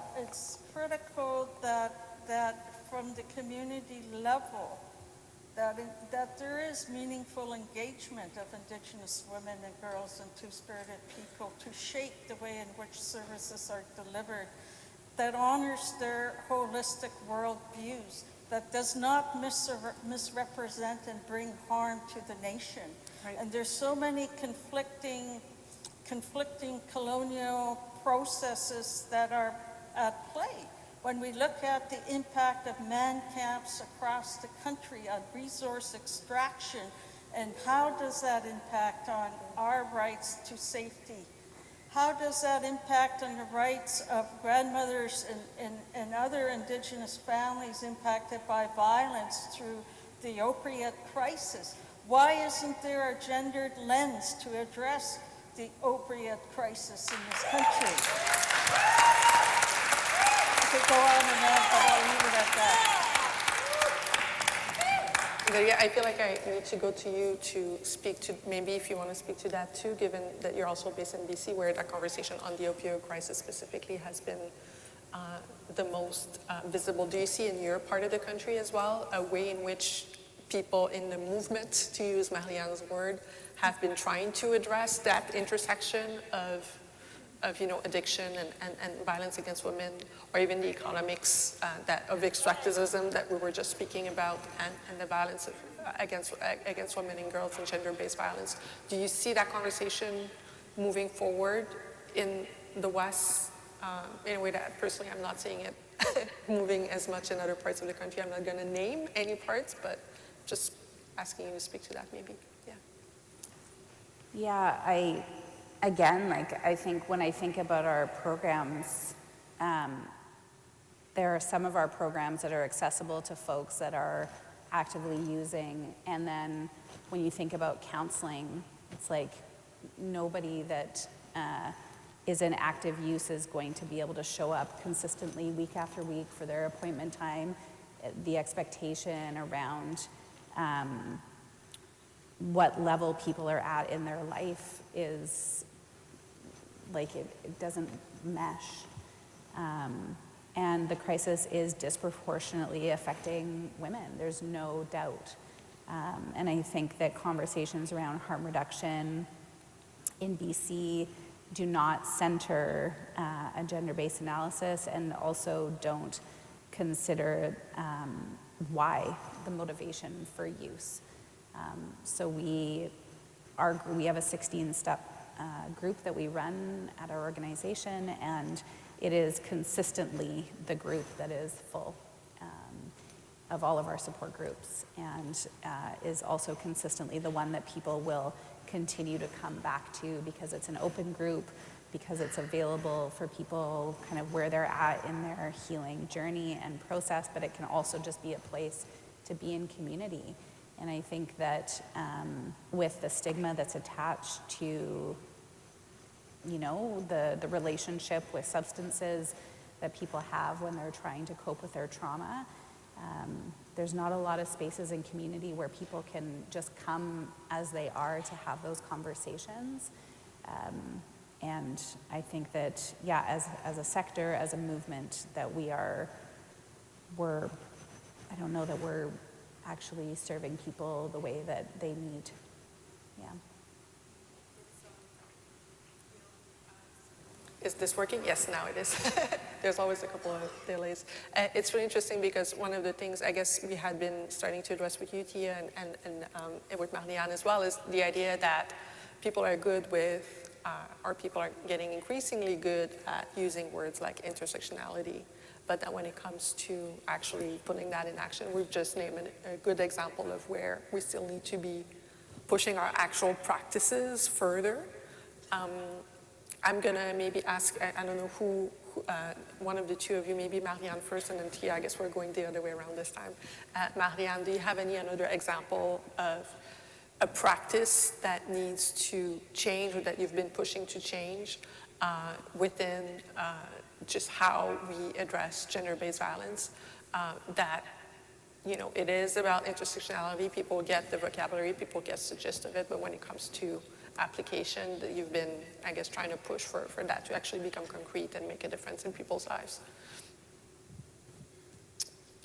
it's critical that from the community level, that there is meaningful engagement of Indigenous women and girls and Two-Spirited people to shape the way in which services are delivered, that honors their holistic worldviews, that does not misrepresent and bring harm to the nation. Right. And there's so many conflicting colonial processes that are at play. When we look at the impact of man camps across the country on resource extraction, and how does that impact on our rights to safety? How does that impact on the rights of grandmothers and other Indigenous families impacted by violence through the opioid crisis? Why isn't there a gendered lens to address the opioid crisis in this country? I could go on and on, but I'll leave it at that. Lydia, I feel like I need to go to you to speak to, maybe if you want to speak to that too, given that you're also based in BC, where that conversation on the opioid crisis specifically has been the most visible. Do you see in your part of the country as well a way in which people in the movement, to use Marianne's word, have been trying to address that intersection of addiction and violence against women, or even the economics of extractivism that we were just speaking about, and the violence against women and girls and gender-based violence? Do you see that conversation moving forward in the West in a way that personally I'm not seeing it moving as much in other parts of the country? I'm not going to name any parts, but just asking you to speak to that maybe. Yeah, I think when I think about our programs, there are some of our programs that are accessible to folks that are actively using, and then when you think about counseling, it's like nobody that is in active use is going to be able to show up consistently week after week for their appointment time. The expectation around what level people are at in their life is like it doesn't mesh. And the crisis is disproportionately affecting women, there's no doubt. And I think that conversations around harm reduction in BC do not center a gender-based analysis, and also don't consider why, the motivation for use. So we have a 16-step group that we run at our organization, and it is consistently the group that is full of all of our support groups, and is also consistently the one that people will continue to come back to, because it's an open group, because it's available for people kind of where they're at in their healing journey and process, but it can also just be a place to be in community. And I think that with the stigma that's attached to, the relationship with substances that people have when they're trying to cope with their trauma, there's not a lot of spaces in community where people can just come as they are to have those conversations. And I think that, as a sector, as a movement, that I don't know that we're actually serving people the way that they need. Yeah. Is this working? Yes, now it is. There's always a couple of delays. It's really interesting because one of the things I guess we had been starting to address with you, Tia, and with Marianne as well, is the idea that people are good with, or people are getting increasingly good at using words like intersectionality, but that when it comes to actually putting that in action, we've just named a good example of where we still need to be pushing our actual practices further. I'm gonna maybe ask, I don't know who one of the two of you, maybe Marianne first, and then Tia. I guess we're going the other way around this time. Marianne, do you have any another example of a practice that needs to change, or that you've been pushing to change within just how we address gender-based violence? That, it is about intersectionality. People get the vocabulary, people get the gist of it, but when it comes to application, that you've been, I guess, trying to push for that to actually become concrete and make a difference in people's lives.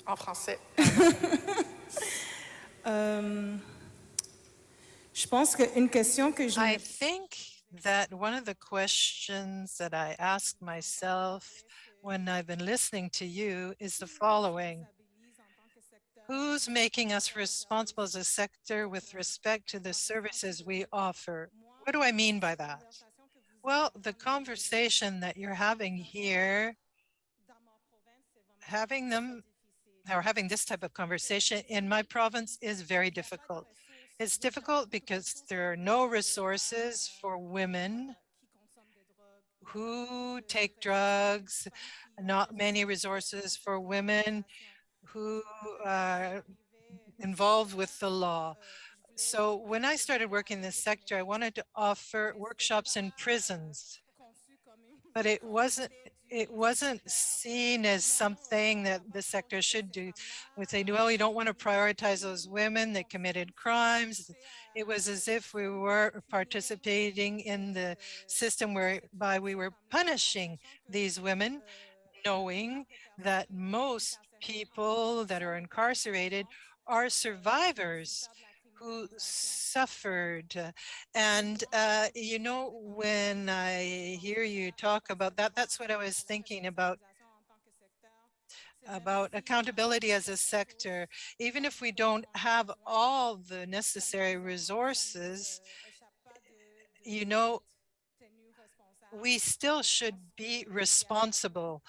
En français. Euh, je pense qu'une question que je I me think that one of the questions that I ask myself when I've been listening to you is the following. Who's making us responsible as a sector with respect to the services we offer? What do I mean by that? Well, the conversation that you're having here, having them or having this type of conversation in my province is very difficult. It's difficult because there are no resources for women who take drugs, not many resources for women who are involved with the law. So when I started working in this sector, I wanted to offer workshops in prisons, but it wasn't seen as something that the sector should do. We say, well, you don't want to prioritize those women that committed crimes. It was as if we were participating in the system whereby we were punishing these women, knowing that most people that are incarcerated are survivors who suffered. When I hear you talk about that, that's what I was thinking about accountability as a sector. Even if we don't have all the necessary resources, you know, we still should be responsible.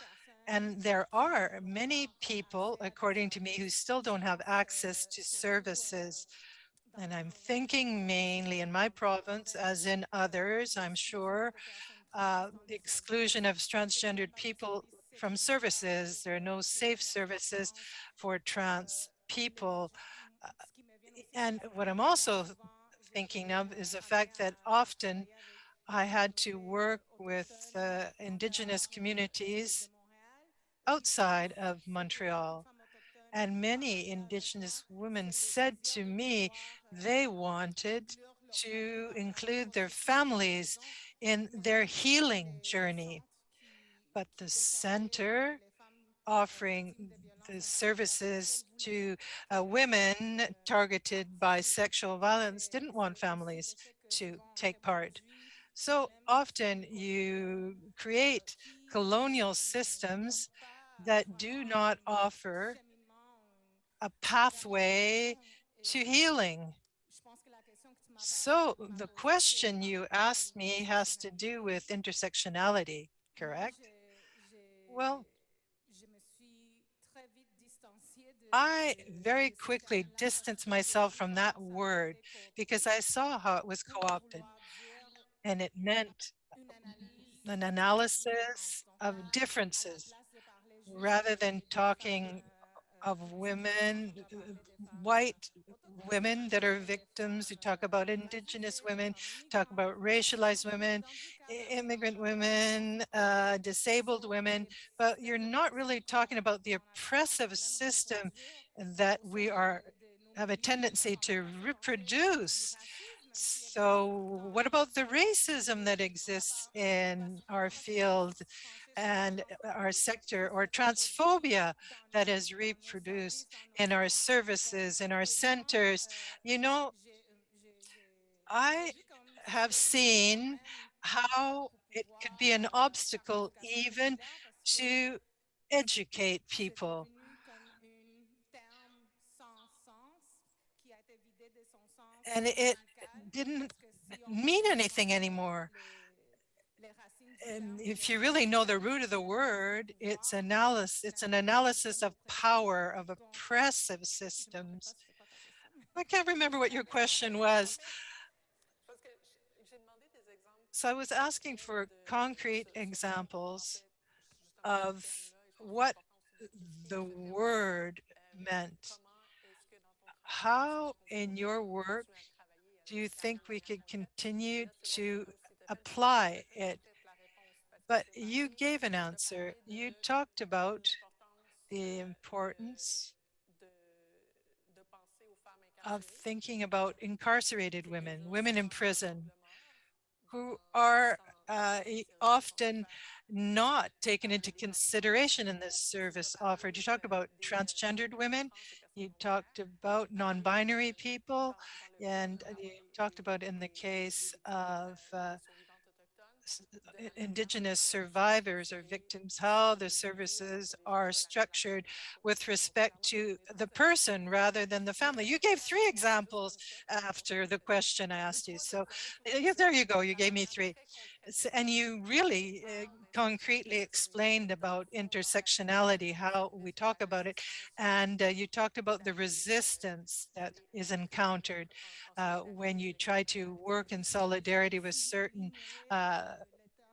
And there are many people, according to me, who still don't have access to services. And I'm thinking mainly in my province, as in others, I'm sure, the exclusion of transgendered people from services. There are no safe services for trans people. Uh, And what I'm also thinking of is the fact that often I had to work with Indigenous communities outside of Montreal. And many Indigenous women said to me they wanted to include their families in their healing journey. But the center offering the services to women targeted by sexual violence didn't want families to take part. So often you create colonial systems that do not offer a pathway to healing. So the question you asked me has to do with intersectionality, correct? Well, I very quickly distanced myself from that word because I saw how it was co-opted, and it meant an analysis of differences rather than talking of women, white women that are victims. You talk about Indigenous women, talk about racialized women, immigrant women, disabled women, but you're not really talking about the oppressive system that we have a tendency to reproduce. So what about the racism that exists in our field and our sector, or transphobia that is reproduced in our services, in our centers? You know, I have seen how it could be an obstacle even to educate people. And it didn't mean anything anymore. And if you really know the root of the word, it's analysis. It's an analysis of power, of oppressive systems. I can't remember what your question was. So I was asking for concrete examples of what the word meant. How in your work do you think we could continue to apply it? But you gave an answer. You talked about the importance of thinking about incarcerated women, women in prison, who are often not taken into consideration in this service offered. You talked about transgendered women, you talked about non-binary people, and you talked about in the case of Indigenous survivors or victims, how the services are structured with respect to the person rather than the family. You gave 3 examples after the question I asked you. So there you go, you gave me 3. And you really concretely explained about intersectionality, how we talk about it. And you talked about the resistance that is encountered when you try to work in solidarity with certain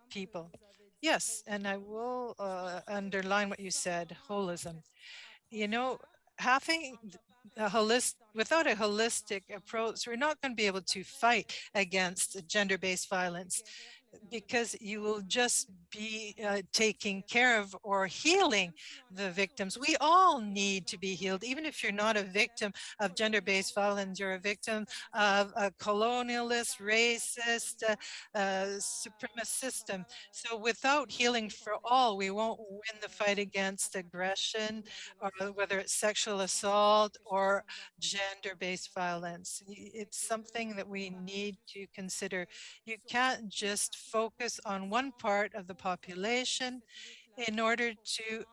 people. Yes, and I will underline what you said, holism. You know, having without a holistic approach, we're not going to be able to fight against gender-based violence because you will just be taking care of or healing the victims. We all need to be healed. Even if you're not a victim of gender-based violence, you're a victim of a colonialist, racist, supremacist system. So without healing for all, we won't win the fight against aggression, or whether it's sexual assault or gender-based violence. It's something that we need to consider. You can't just focus on one part of the population in order to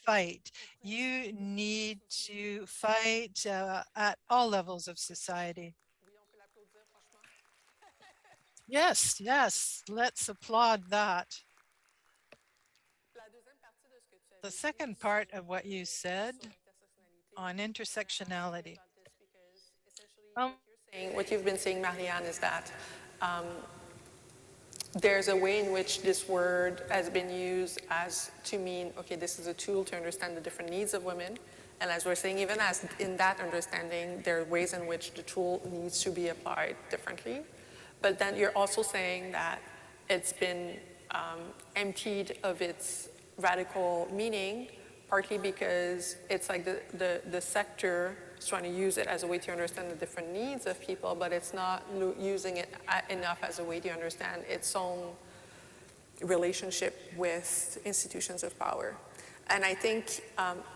fight. You need to fight at all levels of society. Yes, yes, let's applaud that. The second part of what you said on intersectionality. What you've been saying, Marianne, is that there's a way in which this word has been used as to mean, okay, this is a tool to understand the different needs of women. And as we're saying, even as in that understanding, there are ways in which the tool needs to be applied differently. But then you're also saying that it's been emptied of its radical meaning, partly because it's like the sector is trying to use it as a way to understand the different needs of people, but it's not using it enough as a way to understand its own relationship with institutions of power. And I think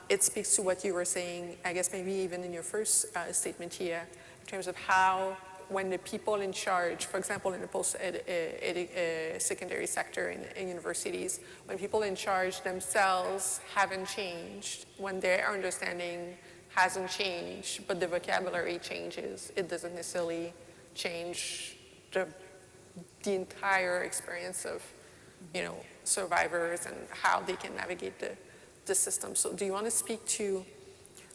it speaks to what you were saying, I guess maybe even in your first statement here, in terms of how when the people in charge, for example, in the post-secondary sector in universities, when people in charge themselves haven't changed, when their understanding hasn't changed, but the vocabulary changes, it doesn't necessarily change the entire experience of, survivors and how they can navigate the system. So do you want to speak to,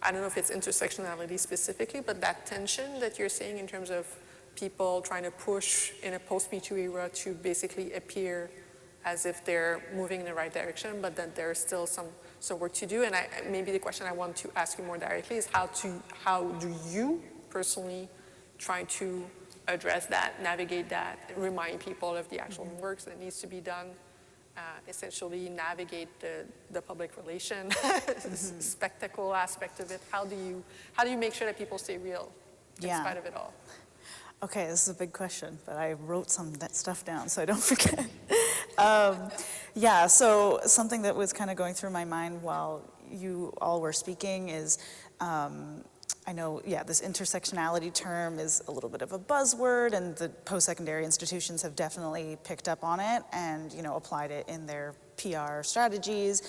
I don't know if it's intersectionality specifically, but that tension that you're seeing in terms of people trying to push in a post-Me Too era to basically appear as if they're moving in the right direction, but then there's still some work to do. And maybe the question I want to ask you more directly is how do you personally try to address that, navigate that, remind people of the actual work that needs to be done, essentially navigate the public relation spectacle aspect of it. How do you make sure that people stay real in spite of it all? Okay, this is a big question, but I wrote some of that stuff down so I don't forget. So something that was kind of going through my mind while you all were speaking is, I know, this intersectionality term is a little bit of a buzzword, and the post-secondary institutions have definitely picked up on it and, applied it in their PR strategies,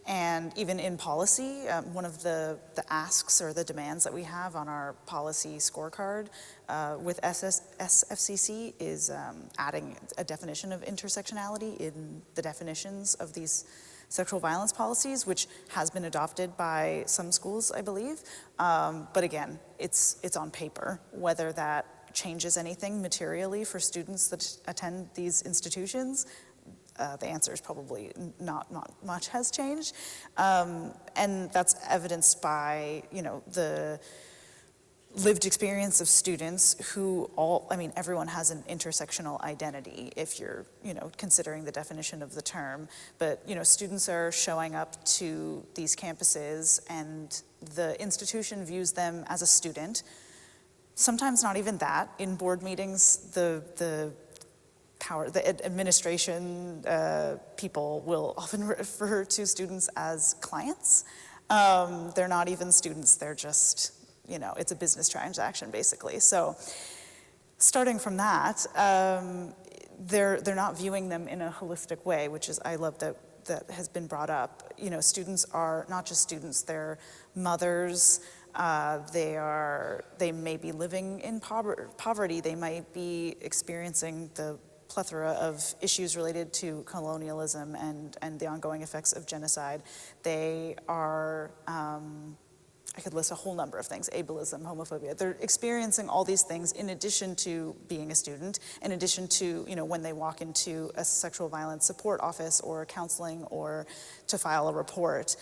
and even in policy. One of the asks or the demands that we have on our policy scorecard with SFCC is adding a definition of intersectionality in the definitions of these sexual violence policies, which has been adopted by some schools, I believe. But again, it's on paper. Whether that changes anything materially for students that attend these institutions, the answer is probably not much has changed. And that's evidenced by, the lived experience of students who everyone has an intersectional identity if you're, considering the definition of the term. But, students are showing up to these campuses and the institution views them as a student. Sometimes not even that. In board meetings, the the administration people will often refer to students as clients. They're not even students, they're just, it's a business transaction basically. So starting from that, they're not viewing them in a holistic way, which is, I love that has been brought up. Students are not just students, they're mothers, they may be living in poverty, they might be experiencing the plethora of issues related to colonialism and the ongoing effects of genocide. They are, I could list a whole number of things, ableism, homophobia. They're experiencing all these things in addition to being a student, in addition to, when they walk into a sexual violence support office or counseling or to file a report,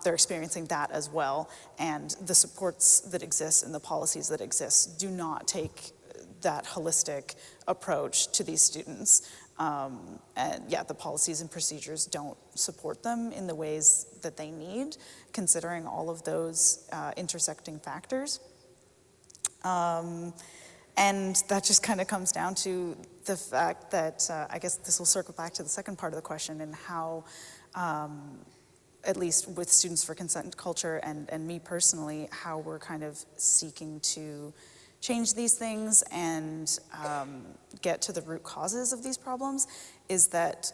they're experiencing that as well. And the supports that exist and the policies that exist do not take that holistic approach to these students. And yeah, the policies and procedures don't support them in the ways that they need, considering all of those intersecting factors. And that just kind of comes down to the fact that, I guess this will circle back to the second part of the question, and how, at least with Students for Consent Culture and me personally, how we're kind of seeking to change these things and get to the root causes of these problems, is that,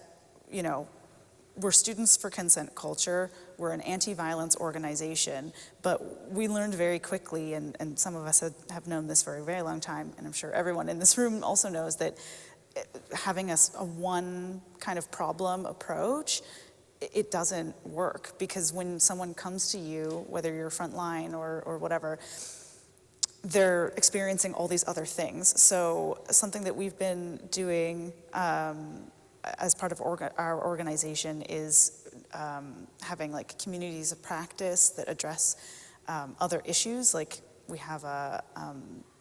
we're Students for Consent Culture, we're an anti-violence organization, but we learned very quickly, and some of us have known this for a very long time, and I'm sure everyone in this room also knows, that having a one kind of problem approach, it doesn't work, because when someone comes to you, whether you're frontline or whatever, they're experiencing all these other things. So something that we've been doing as part of our organization is having like communities of practice that address other issues. Like we have a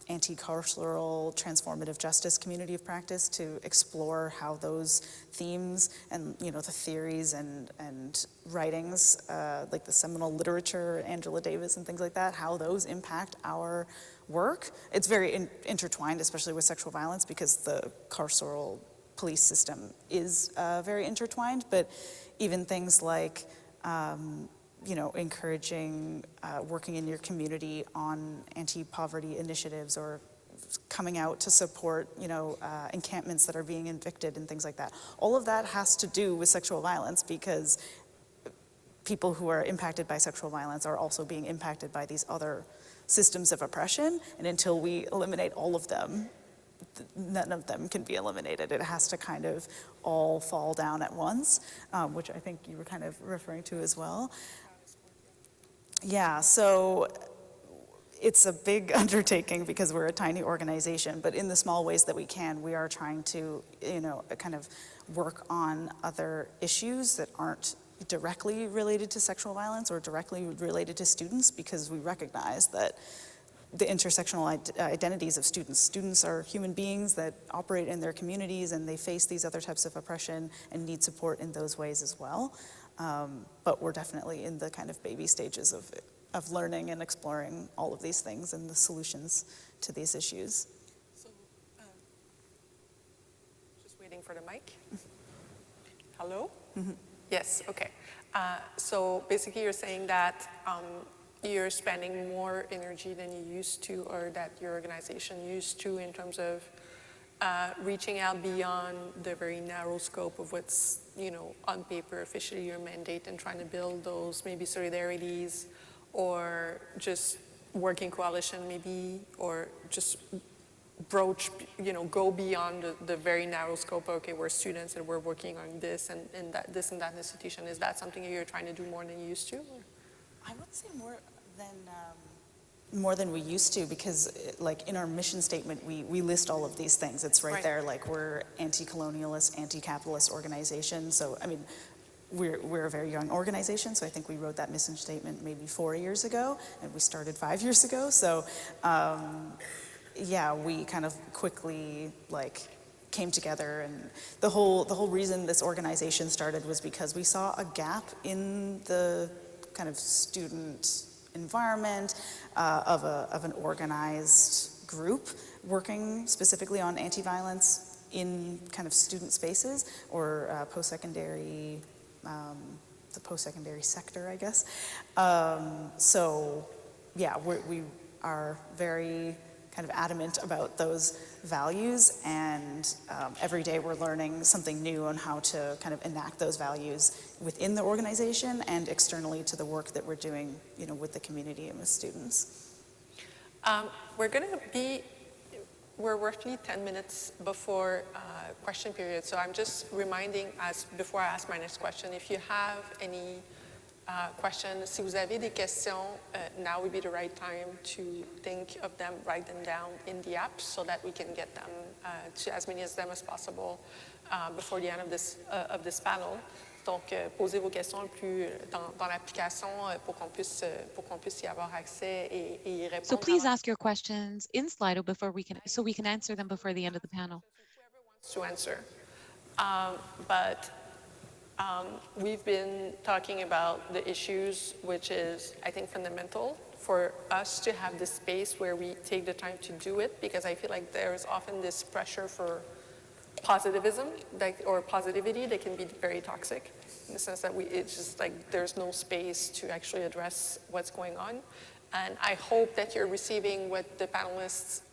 anti-carceral transformative justice community of practice to explore how those themes and the theories and writings, like the seminal literature, Angela Davis and things like that, how those impact our work. It's very intertwined, especially with sexual violence, because the carceral police system is very intertwined, but even things like encouraging working in your community on anti-poverty initiatives, or coming out to support, encampments that are being evicted and things like that. All of that has to do with sexual violence, because people who are impacted by sexual violence are also being impacted by these other systems of oppression, and until we eliminate all of them, none of them can be eliminated. It has to kind of all fall down at once, which I think you were kind of referring to as well. Yeah, so it's a big undertaking because we're a tiny organization, but in the small ways that we can, we are trying to, kind of work on other issues that aren't directly related to sexual violence or directly related to students, because we recognize that the intersectional identities of students. Students are human beings that operate in their communities, and they face these other types of oppression and need support in those ways as well. But we're definitely in the kind of baby stages of learning and exploring all of these things and the solutions to these issues. So, just waiting for the mic. Hello? Mm-hmm. Yes, okay. So basically you're saying that you're spending more energy than you used to, or that your organization used to, in terms of reaching out beyond the very narrow scope of what's, on paper officially your mandate, and trying to build those maybe solidarities, or just working coalition maybe, or just broach, go beyond the very narrow scope. Okay, we're students and we're working on this and that, this and that institution. Is that something you're trying to do more than you used to? Or? I would say more than we used to, because like in our mission statement, we list all of these things. It's right there, like we're anti-colonialist, anti-capitalist organization. So, I mean, we're a very young organization, so I think we wrote that mission statement maybe 4 years ago, and we started 5 years ago. So, yeah, we kind of quickly came together, and the whole reason this organization started was because we saw a gap in the kind of student environment of an organized group working specifically on anti-violence in kind of student spaces or post-secondary, the post-secondary sector, I guess. So yeah, we are very kind of adamant about those values, and every day we're learning something new on how to kind of enact those values within the organization and externally to the work that we're doing, you know, with the community and with students. We're roughly 10 minutes before question period, so I'm just reminding us, before I ask my next question, if you have any questions, si vous avez des questions, now would be the right time to think of them, write them down in the app so that we can get them to as many of them as possible before the end of this panel. Donc, posez vos questions le plus dans l'application pour qu'on puisse y avoir accès et y répondre. So please ask your questions in Slido before we can answer them before the end of the panel. To answer. We've been talking about the issues, which is, I think, fundamental for us to have this space where we take the time to do it, because I feel like there is often this pressure for positivism or positivity that can be very toxic, in the sense that it's just like there's no space to actually address what's going on. And I hope that you're receiving what the panelists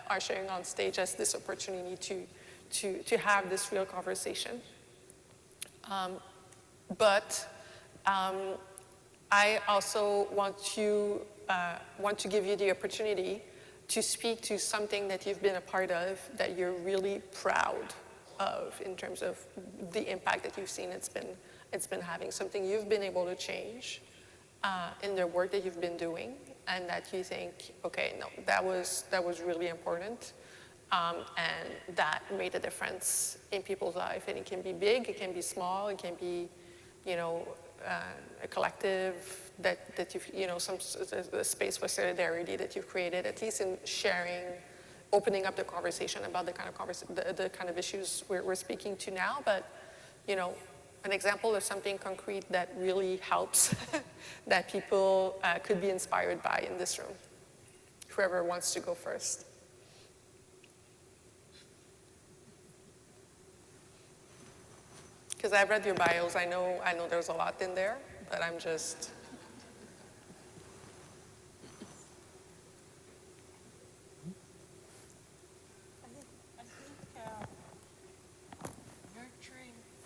are sharing on stage as this opportunity to have this real conversation. I also want to give you the opportunity to speak to something that you've been a part of that you're really proud of in terms of the impact that you've seen it's been having, something you've been able to change in the work that you've been doing, and that you think, okay, no, that was really important, and that made a difference in people's life. And it can be big, it can be small, it can be, you know, a collective that you've, you know, a space for solidarity that you've created, at least in sharing, opening up the conversation about the kind of issues we're speaking to now. But, you know, an example of something concrete that really helps that people could be inspired by in this room. Whoever wants to go first. Because I've read your bios, I know there's a lot in there, but I'm just. I think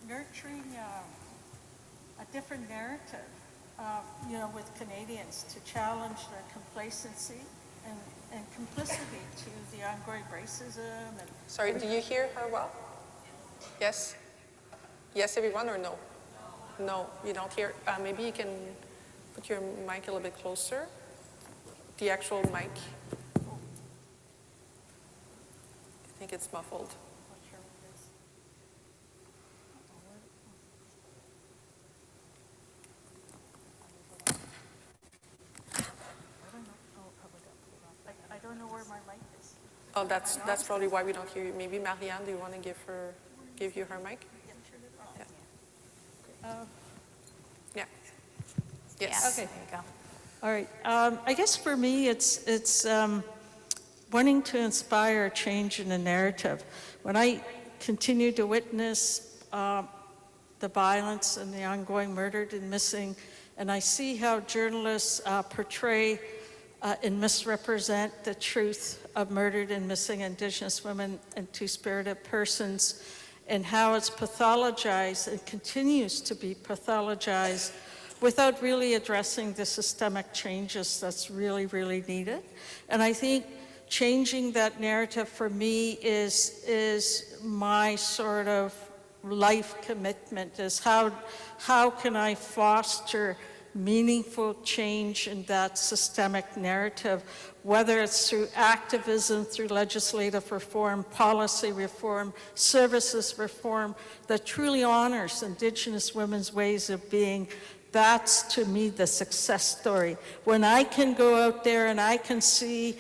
nurturing a different narrative, you know, with Canadians to challenge their complacency and complicity to the ongoing racism. And sorry, do you hear her well? Yes? Yes, everyone, or no? No, you don't hear. Maybe you can put your mic a little bit closer. The actual mic. I think it's muffled. I don't know where my mic is. Oh, that's probably why we don't hear you. Maybe Marianne, do you want to give you her mic? Yeah. Yes. Okay. There you go. All right. I guess for me, it's wanting to inspire a change in the narrative. When I continue to witness the violence and the ongoing murdered and missing, and I see how journalists portray and misrepresent the truth of murdered and missing Indigenous women and two-spirited persons, and how it's pathologized and continues to be pathologized without really addressing the systemic changes that's really, really needed. And I think changing that narrative for me is my sort of life commitment, is how can I foster meaningful change in that systemic narrative, whether it's through activism, through legislative reform, policy reform, services reform, that truly honors Indigenous women's ways of being. That's, to me, the success story. When I can go out there and I can see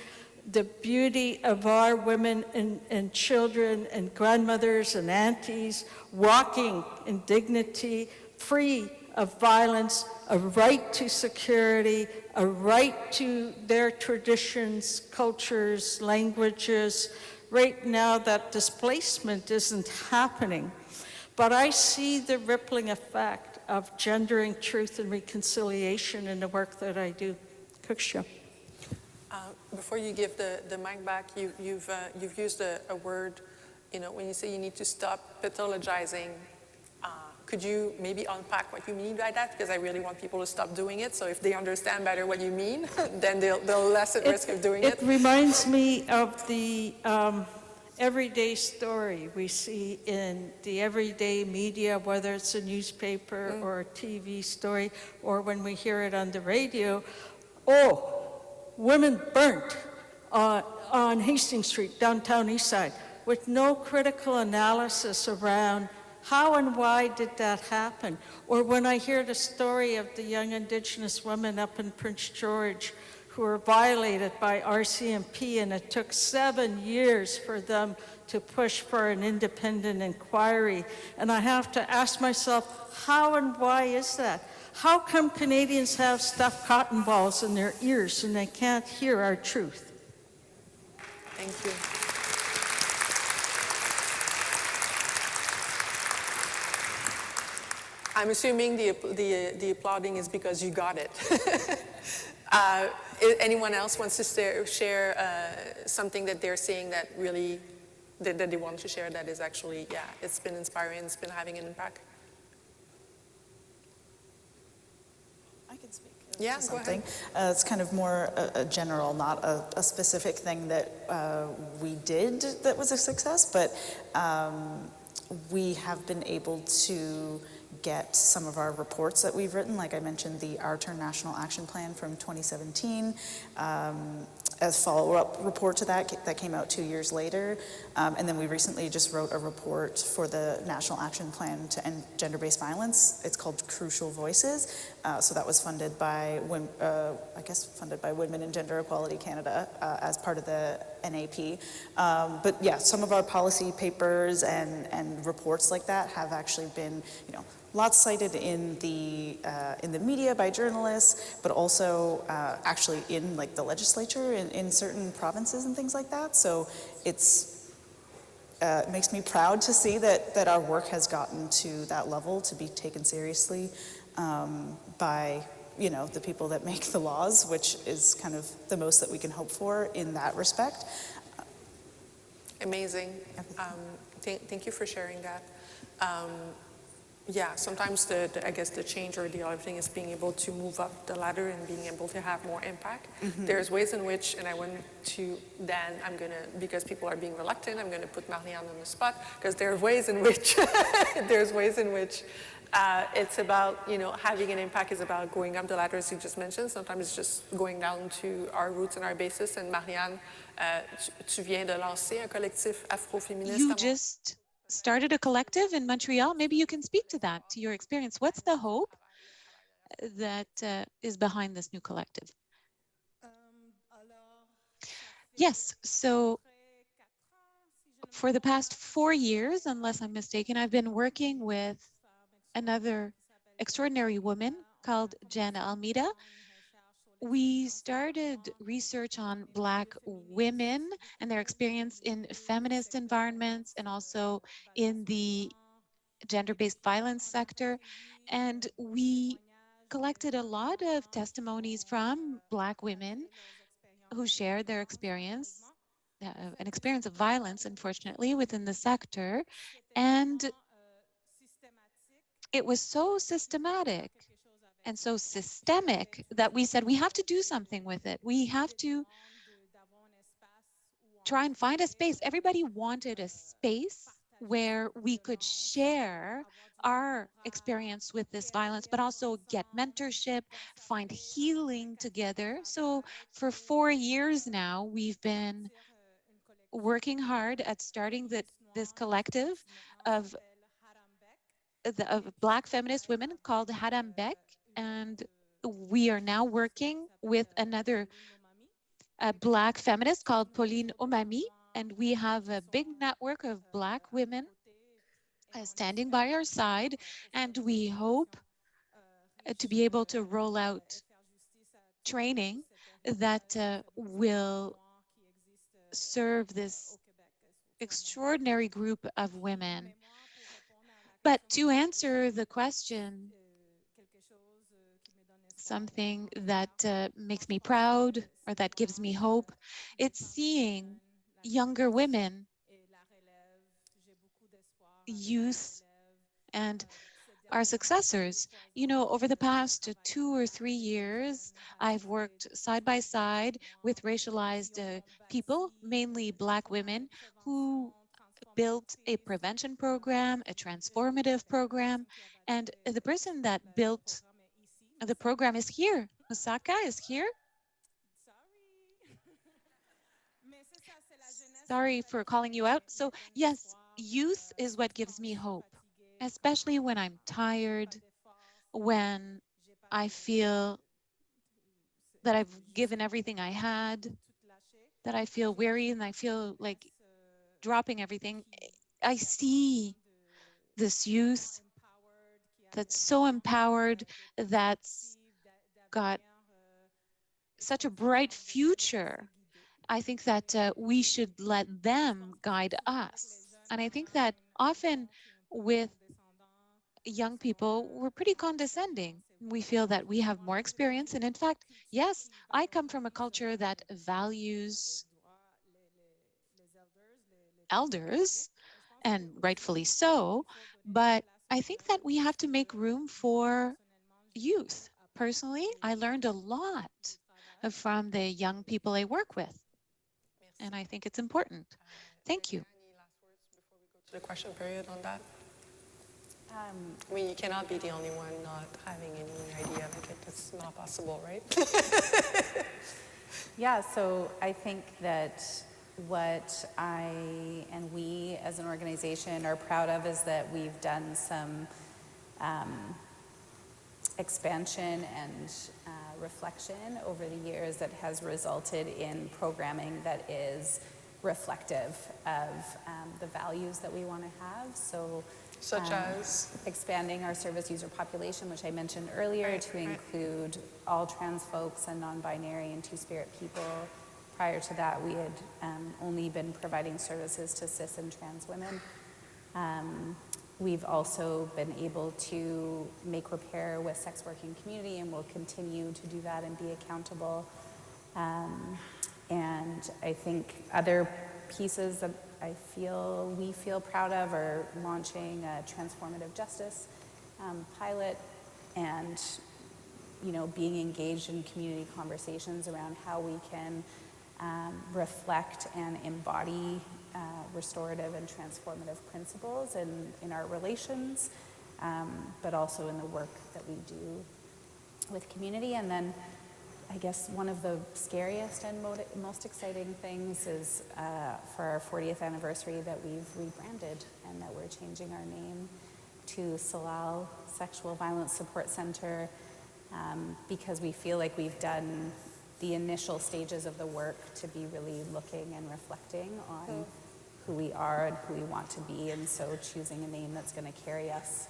the beauty of our women and children and grandmothers and aunties walking in dignity, free of violence, a right to security, a right to their traditions, cultures, languages, right now that displacement isn't happening. But I see the rippling effect of gendering truth and reconciliation in the work that I do. Kuksha. Before you give the mic back, you've used a word, when you say you need to stop pathologizing. Could you maybe unpack what you mean by that? Because I really want people to stop doing it. So if they understand better what you mean, then they'll less at risk of doing it. It reminds me of the everyday story we see in the everyday media, whether it's a newspaper or a TV story, or when we hear it on the radio. Oh, women burnt on Hastings Street, downtown Eastside, with no critical analysis around how and why did that happen? Or when I hear the story of the young Indigenous women up in Prince George who were violated by RCMP, and it took 7 years for them to push for an independent inquiry. And I have to ask myself, how and why is that? How come Canadians have stuffed cotton balls in their ears and they can't hear our truth? Thank you. I'm assuming the applauding is because you got it. Anyone else wants to share something that they're seeing that really, that they want to share that is actually, it's been inspiring, it's been having an impact? I can speak. Yeah, to go something. ahead. It's kind of more a general, not a specific thing that we did that was a success, but we have been able to get some of our reports that we've written, like I mentioned, the Our Turn National Action Plan from 2017, as follow-up report to that came out 2 years later. And then we recently just wrote a report for the National Action Plan to End Gender-Based Violence. It's called Crucial Voices. So that was funded by, funded by Women in Gender Equality Canada as part of the NAP. But yeah, some of our policy papers and reports like that have actually been, lots cited in the media by journalists, but also actually in like the legislature in certain provinces and things like that. So it makes me proud to see that our work has gotten to that level to be taken seriously by the people that make the laws, which is kind of the most that we can hope for in that respect. Amazing. Thank you for sharing that. Yeah, sometimes I guess the change or the other thing is being able to move up the ladder and being able to have more impact. Mm-hmm. There's ways in which, and I went to Dan, because people are being reluctant, I'm gonna put Marianne on the spot, because there are ways in which, it's about, having an impact is about going up the ladder, as you just mentioned. Sometimes it's just going down to our roots and our basis. And Marianne, tu viens de lancer un collectif afroféministe. You just started a collective in Montreal. Maybe you can speak to that, to your experience. What's the hope that is behind this new collective? Yes, so for the past 4 years, unless I'm mistaken, I've been working with another extraordinary woman called Jen Almeida. We started research on Black women and their experience in feminist environments and also in the gender-based violence sector. And we collected a lot of testimonies from Black women who shared their experience, an experience of violence, unfortunately, within the sector. And it was so systematic and so systemic that we said we have to do something with it. We have to try and find a space. Everybody wanted a space where we could share our experience with this violence, but also get mentorship, find healing together. So for 4 years now, we've been working hard at starting this collective of Black feminist women called Harambek, and we are now working with another Black feminist called Pauline Omami, and we have a big network of Black women standing by our side, and we hope to be able to roll out training that will serve this extraordinary group of women. But to answer the question, something that makes me proud or that gives me hope, it's seeing younger women, youth, and our successors. You know, over the past 2 or 3 years, I've worked side by side with racialized people, mainly Black women, who built a prevention program, a transformative program, and the person that built the program is here. Osaka is here. Sorry for calling you out. So yes, youth is what gives me hope, especially when I'm tired, when I feel that I've given everything I had, that I feel weary and I feel like dropping everything. I see this youth that's so empowered, that's got such a bright future. I think that we should let them guide us. And I think that often with young people, we're pretty condescending. We feel that we have more experience. And in fact, yes, I come from a culture that values elders, and rightfully so. But I think that we have to make room for youth. Personally, I learned a lot from the young people I work with. And I think it's important. Thank you. Any last words before we go to the question period on that? I mean, you cannot be the only one not having any idea. Like it's not possible, right? Yeah, so I think that what I and we as an organization are proud of is that we've done some expansion and reflection over the years that has resulted in programming that is reflective of the values that we want to have. So Such as? expanding our service user population, which I mentioned earlier, to include all trans folks and non-binary and two-spirit people. Prior to that, we had only been providing services to cis and trans women. We've also been able to make repair with sex working community, and we'll continue to do that and be accountable. And I think other pieces that we feel proud of are launching a transformative justice pilot, and being engaged in community conversations around how we can reflect and embody restorative and transformative principles in our relations, but also in the work that we do with community. And then I guess one of the scariest and most exciting things is for our 40th anniversary that we've rebranded and that we're changing our name to Salal Sexual Violence Support Center, because we feel like we've done the initial stages of the work to be really looking and reflecting on who we are and who we want to be, and so choosing a name that's going to carry us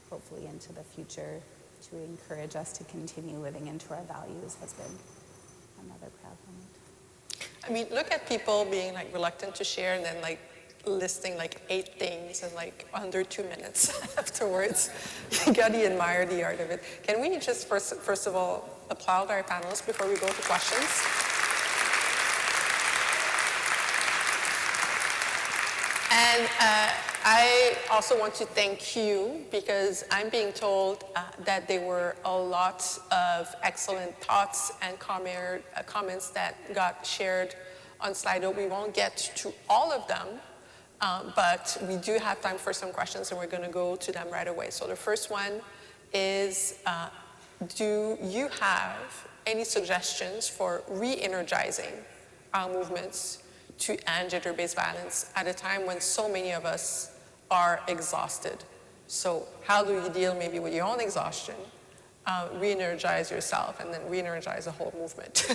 hopefully into the future to encourage us to continue living into our values has been another proud moment. I mean, look at people being like reluctant to share and then like listing like 8 things in like under 2 minutes afterwards. You gotta admire the art of it. Can we just first of all applaud our panelists before we go to questions? And I also want to thank you, because I'm being told that there were a lot of excellent thoughts and comments that got shared on Slido. We won't get to all of them, but we do have time for some questions, and we're going to go to them right away. So the first one is, do you have any suggestions for re-energizing our movements to end gender-based violence at a time when so many of us are exhausted? So how do you deal maybe with your own exhaustion, re-energize yourself, and then re-energize the whole movement?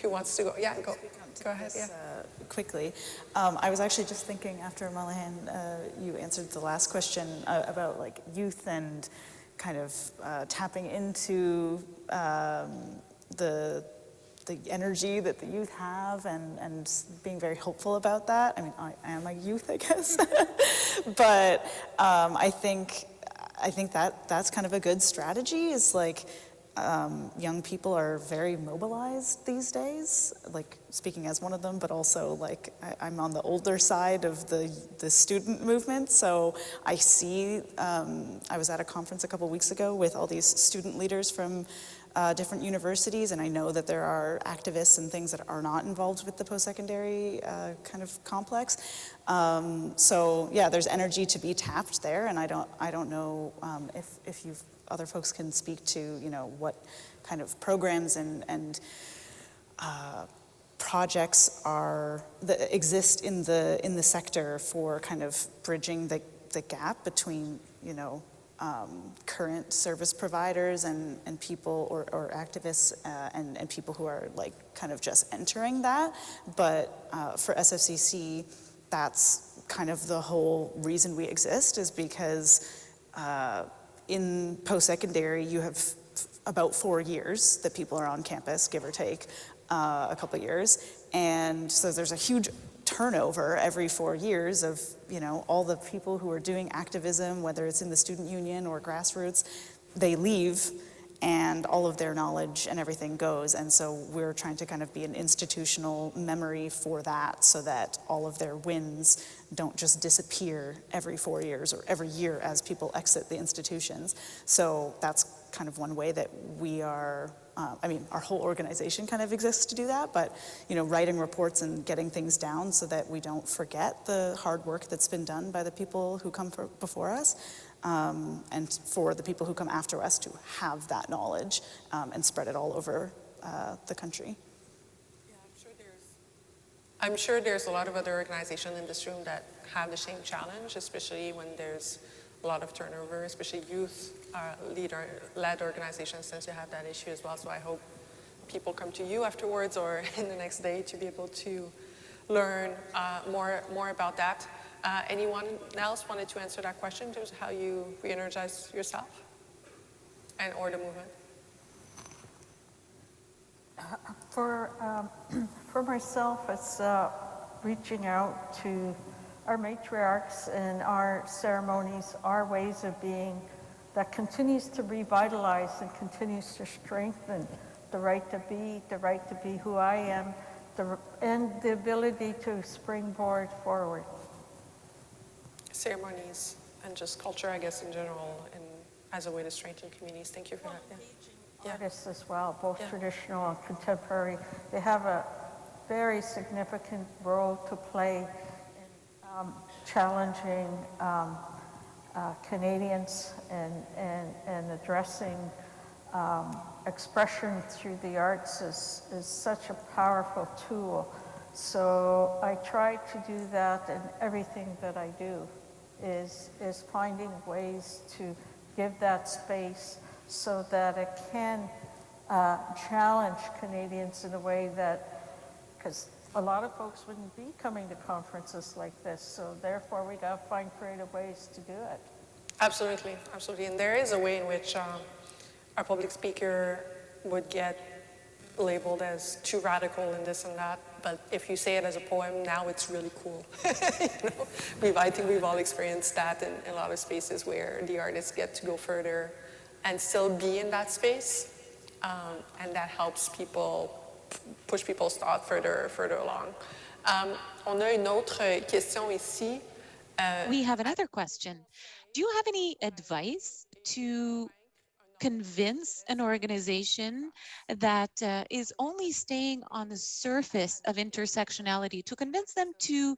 Who wants to go? Yeah, go ahead. Yeah. Quickly. I was actually just thinking after Malahan, you answered the last question about like youth and kind of tapping into the the energy that the youth have and being very hopeful about that. I mean, I am a youth, I guess. But I think that's kind of a good strategy, is like young people are very mobilized these days, like speaking as one of them, but also like I'm on the older side of the student movement. So I see, I was at a conference a couple weeks ago with all these student leaders from different universities, and I know that there are activists and things that are not involved with the post-secondary kind of complex. So yeah, there's energy to be tapped there, and I don't know if other folks can speak to, you know, what kind of programs and projects that exist in the sector for kind of bridging the gap between, you know, current service providers and people or activists and people who are like kind of just entering that. But for SFCC, that's kind of the whole reason we exist, is because in post-secondary you have about 4 years that people are on campus, give or take a couple years, and so there's a huge turnover every 4 years of, you know, all the people who are doing activism, whether it's in the student union or grassroots, they leave and all of their knowledge and everything goes. And so we're trying to kind of be an institutional memory for that, so that all of their wins don't just disappear every 4 years or every year as people exit the institutions. So that's kind of one way that we are, I mean, our whole organization kind of exists to do that, but, you know, writing reports and getting things down so that we don't forget the hard work that's been done by the people who come before us, and for the people who come after us to have that knowledge and spread it all over the country. Yeah, I'm sure there's a lot of other organizations in this room that have the same challenge, especially when there's a lot of turnover, especially youth led organizations tend to have that issue as well. So I hope people come to you afterwards or in the next day to be able to learn more about that. Anyone else wanted to answer that question in terms of how you re-energize yourself or the movement? For myself, it's reaching out to our matriarchs and our ceremonies, our ways of being, that continues to revitalize and continues to strengthen the right to be who I am, and the ability to springboard forward. Ceremonies and just culture, I guess, in general, and as a way to strengthen communities. Thank you for that. Yeah. Artists as well, both traditional and contemporary. They have a very significant role to play in challenging Canadians and addressing expression through the arts is such a powerful tool. So I try to do that in everything that I do, is finding ways to give that space so that it can challenge Canadians in a way that, because a lot of folks wouldn't be coming to conferences like this, so therefore we got to find creative ways to do it. Absolutely, absolutely. And there is a way in which our public speaker would get labeled as too radical and this and that, but if you say it as a poem, now it's really cool. You know? I think we've all experienced that in a lot of spaces where the artists get to go further and still be in that space, and that helps people push people's thought further along. On a une autre question ici. We have another question. Do you have any advice to convince an organization that is only staying on the surface of intersectionality, to convince them to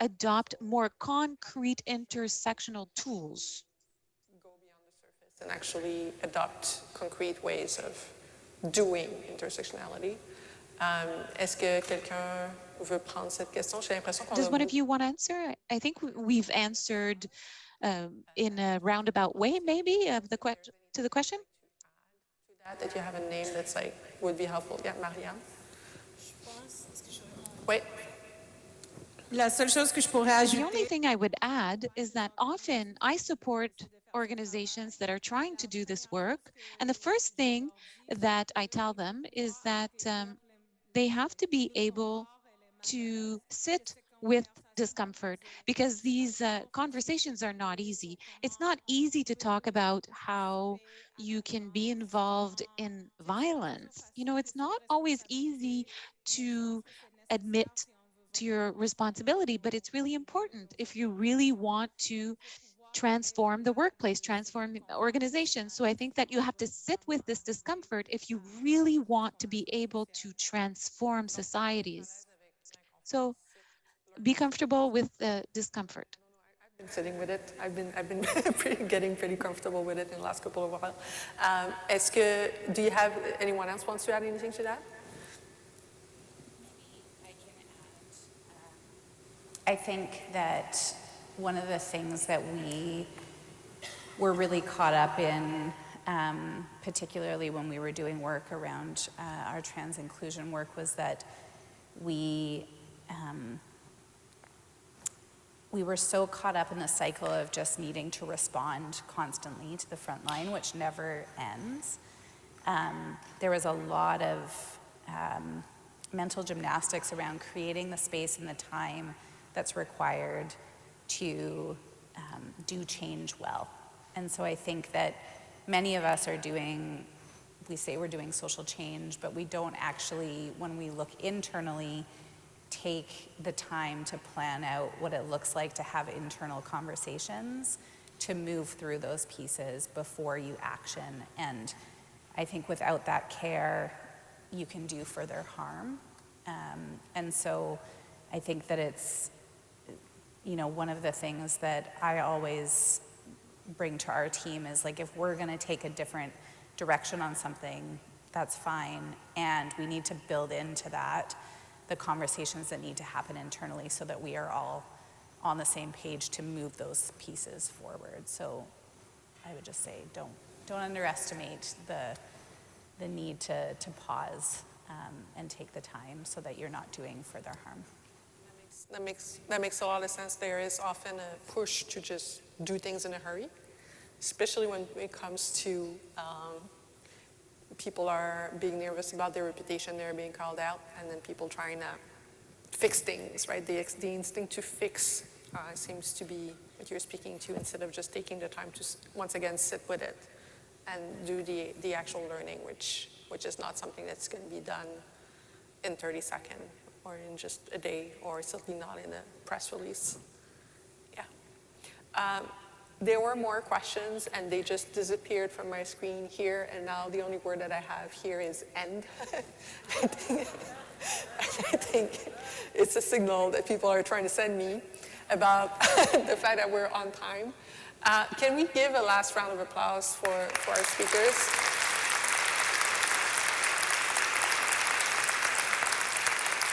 adopt more concrete intersectional tools? Go beyond the surface and actually adopt concrete ways of doing intersectionality. Est-ce que quelqu'un veut prendre cette question? J'ai l'impression qu'on Does one of you want to answer? I think we've answered in a roundabout way, maybe, to the question. That you have a name that's like would be helpful. Yeah, Marianne. Wait. La seule chose que je pourrais ajouter. The only thing I would add is that often I support organizations that are trying to do this work. And the first thing that I tell them is that they have to be able to sit with discomfort, because these conversations are not easy. It's not easy to talk about how you can be involved in violence. You know, it's not always easy to admit to your responsibility, but it's really important if you really want to transform the workplace, transform the organization. So I think that you have to sit with this discomfort if you really want to be able to transform societies. So be comfortable with the discomfort. I've been sitting with it. I've been getting pretty comfortable with it in the last couple of while. Do you have anyone else wants to add anything to that? I think that one of the things that we were really caught up in, particularly when we were doing work around our trans inclusion work, was that we were so caught up in the cycle of just needing to respond constantly to the front line, which never ends. There was a lot of mental gymnastics around creating the space and the time that's required to do change well. And so I think that many of us are doing, we say we're doing social change, but we don't actually, when we look internally, take the time to plan out what it looks like to have internal conversations, to move through those pieces before you action. And I think without that care, you can do further harm. And so I think that it's, you know, one of the things that I always bring to our team is, like, if we're gonna take a different direction on something, that's fine. And we need to build into that the conversations that need to happen internally so that we are all on the same page to move those pieces forward. So I would just say, don't underestimate the need to pause and take the time so that you're not doing further harm. That makes a lot of sense. There is often a push to just do things in a hurry, especially when it comes to people are being nervous about their reputation, they're being called out, and then people trying to fix things, right? The instinct to fix seems to be what you're speaking to, instead of just taking the time to, once again, sit with it and do the actual learning, which is not something that's going to be done in 30 seconds or in just a day, or certainly not in a press release. Yeah. There were more questions, and they just disappeared from my screen here, and now the only word that I have here is end. I think it's a signal that people are trying to send me about the fact that we're on time. Can we give a last round of applause for our speakers?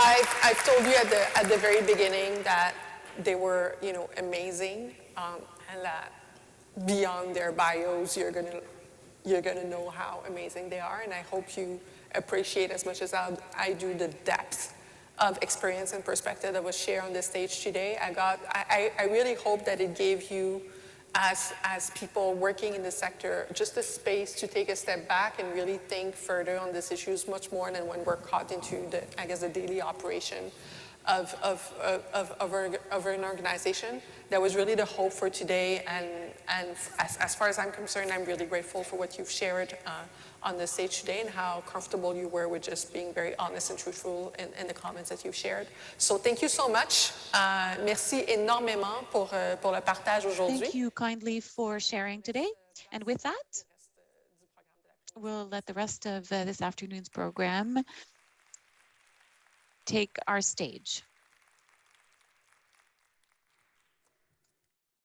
I've told you at the very beginning that they were, you know, amazing, and that beyond their bios, you're gonna know how amazing they are, and I hope you appreciate as much as I do the depth of experience and perspective that was shared on this stage today. I really hope that it gave you, as people working in the sector, just a space to take a step back and really think further on these issues, much more than when we're caught into the daily operation of an organization. That was really the hope for today, and as far as I'm concerned, I'm really grateful for what you've shared on the stage today, and how comfortable you were with just being very honest and truthful in the comments that you've shared. So thank you so much. Merci énormément pour le partage aujourd'hui. Thank you kindly for sharing today. And with that, we'll let the rest of this afternoon's program take our stage.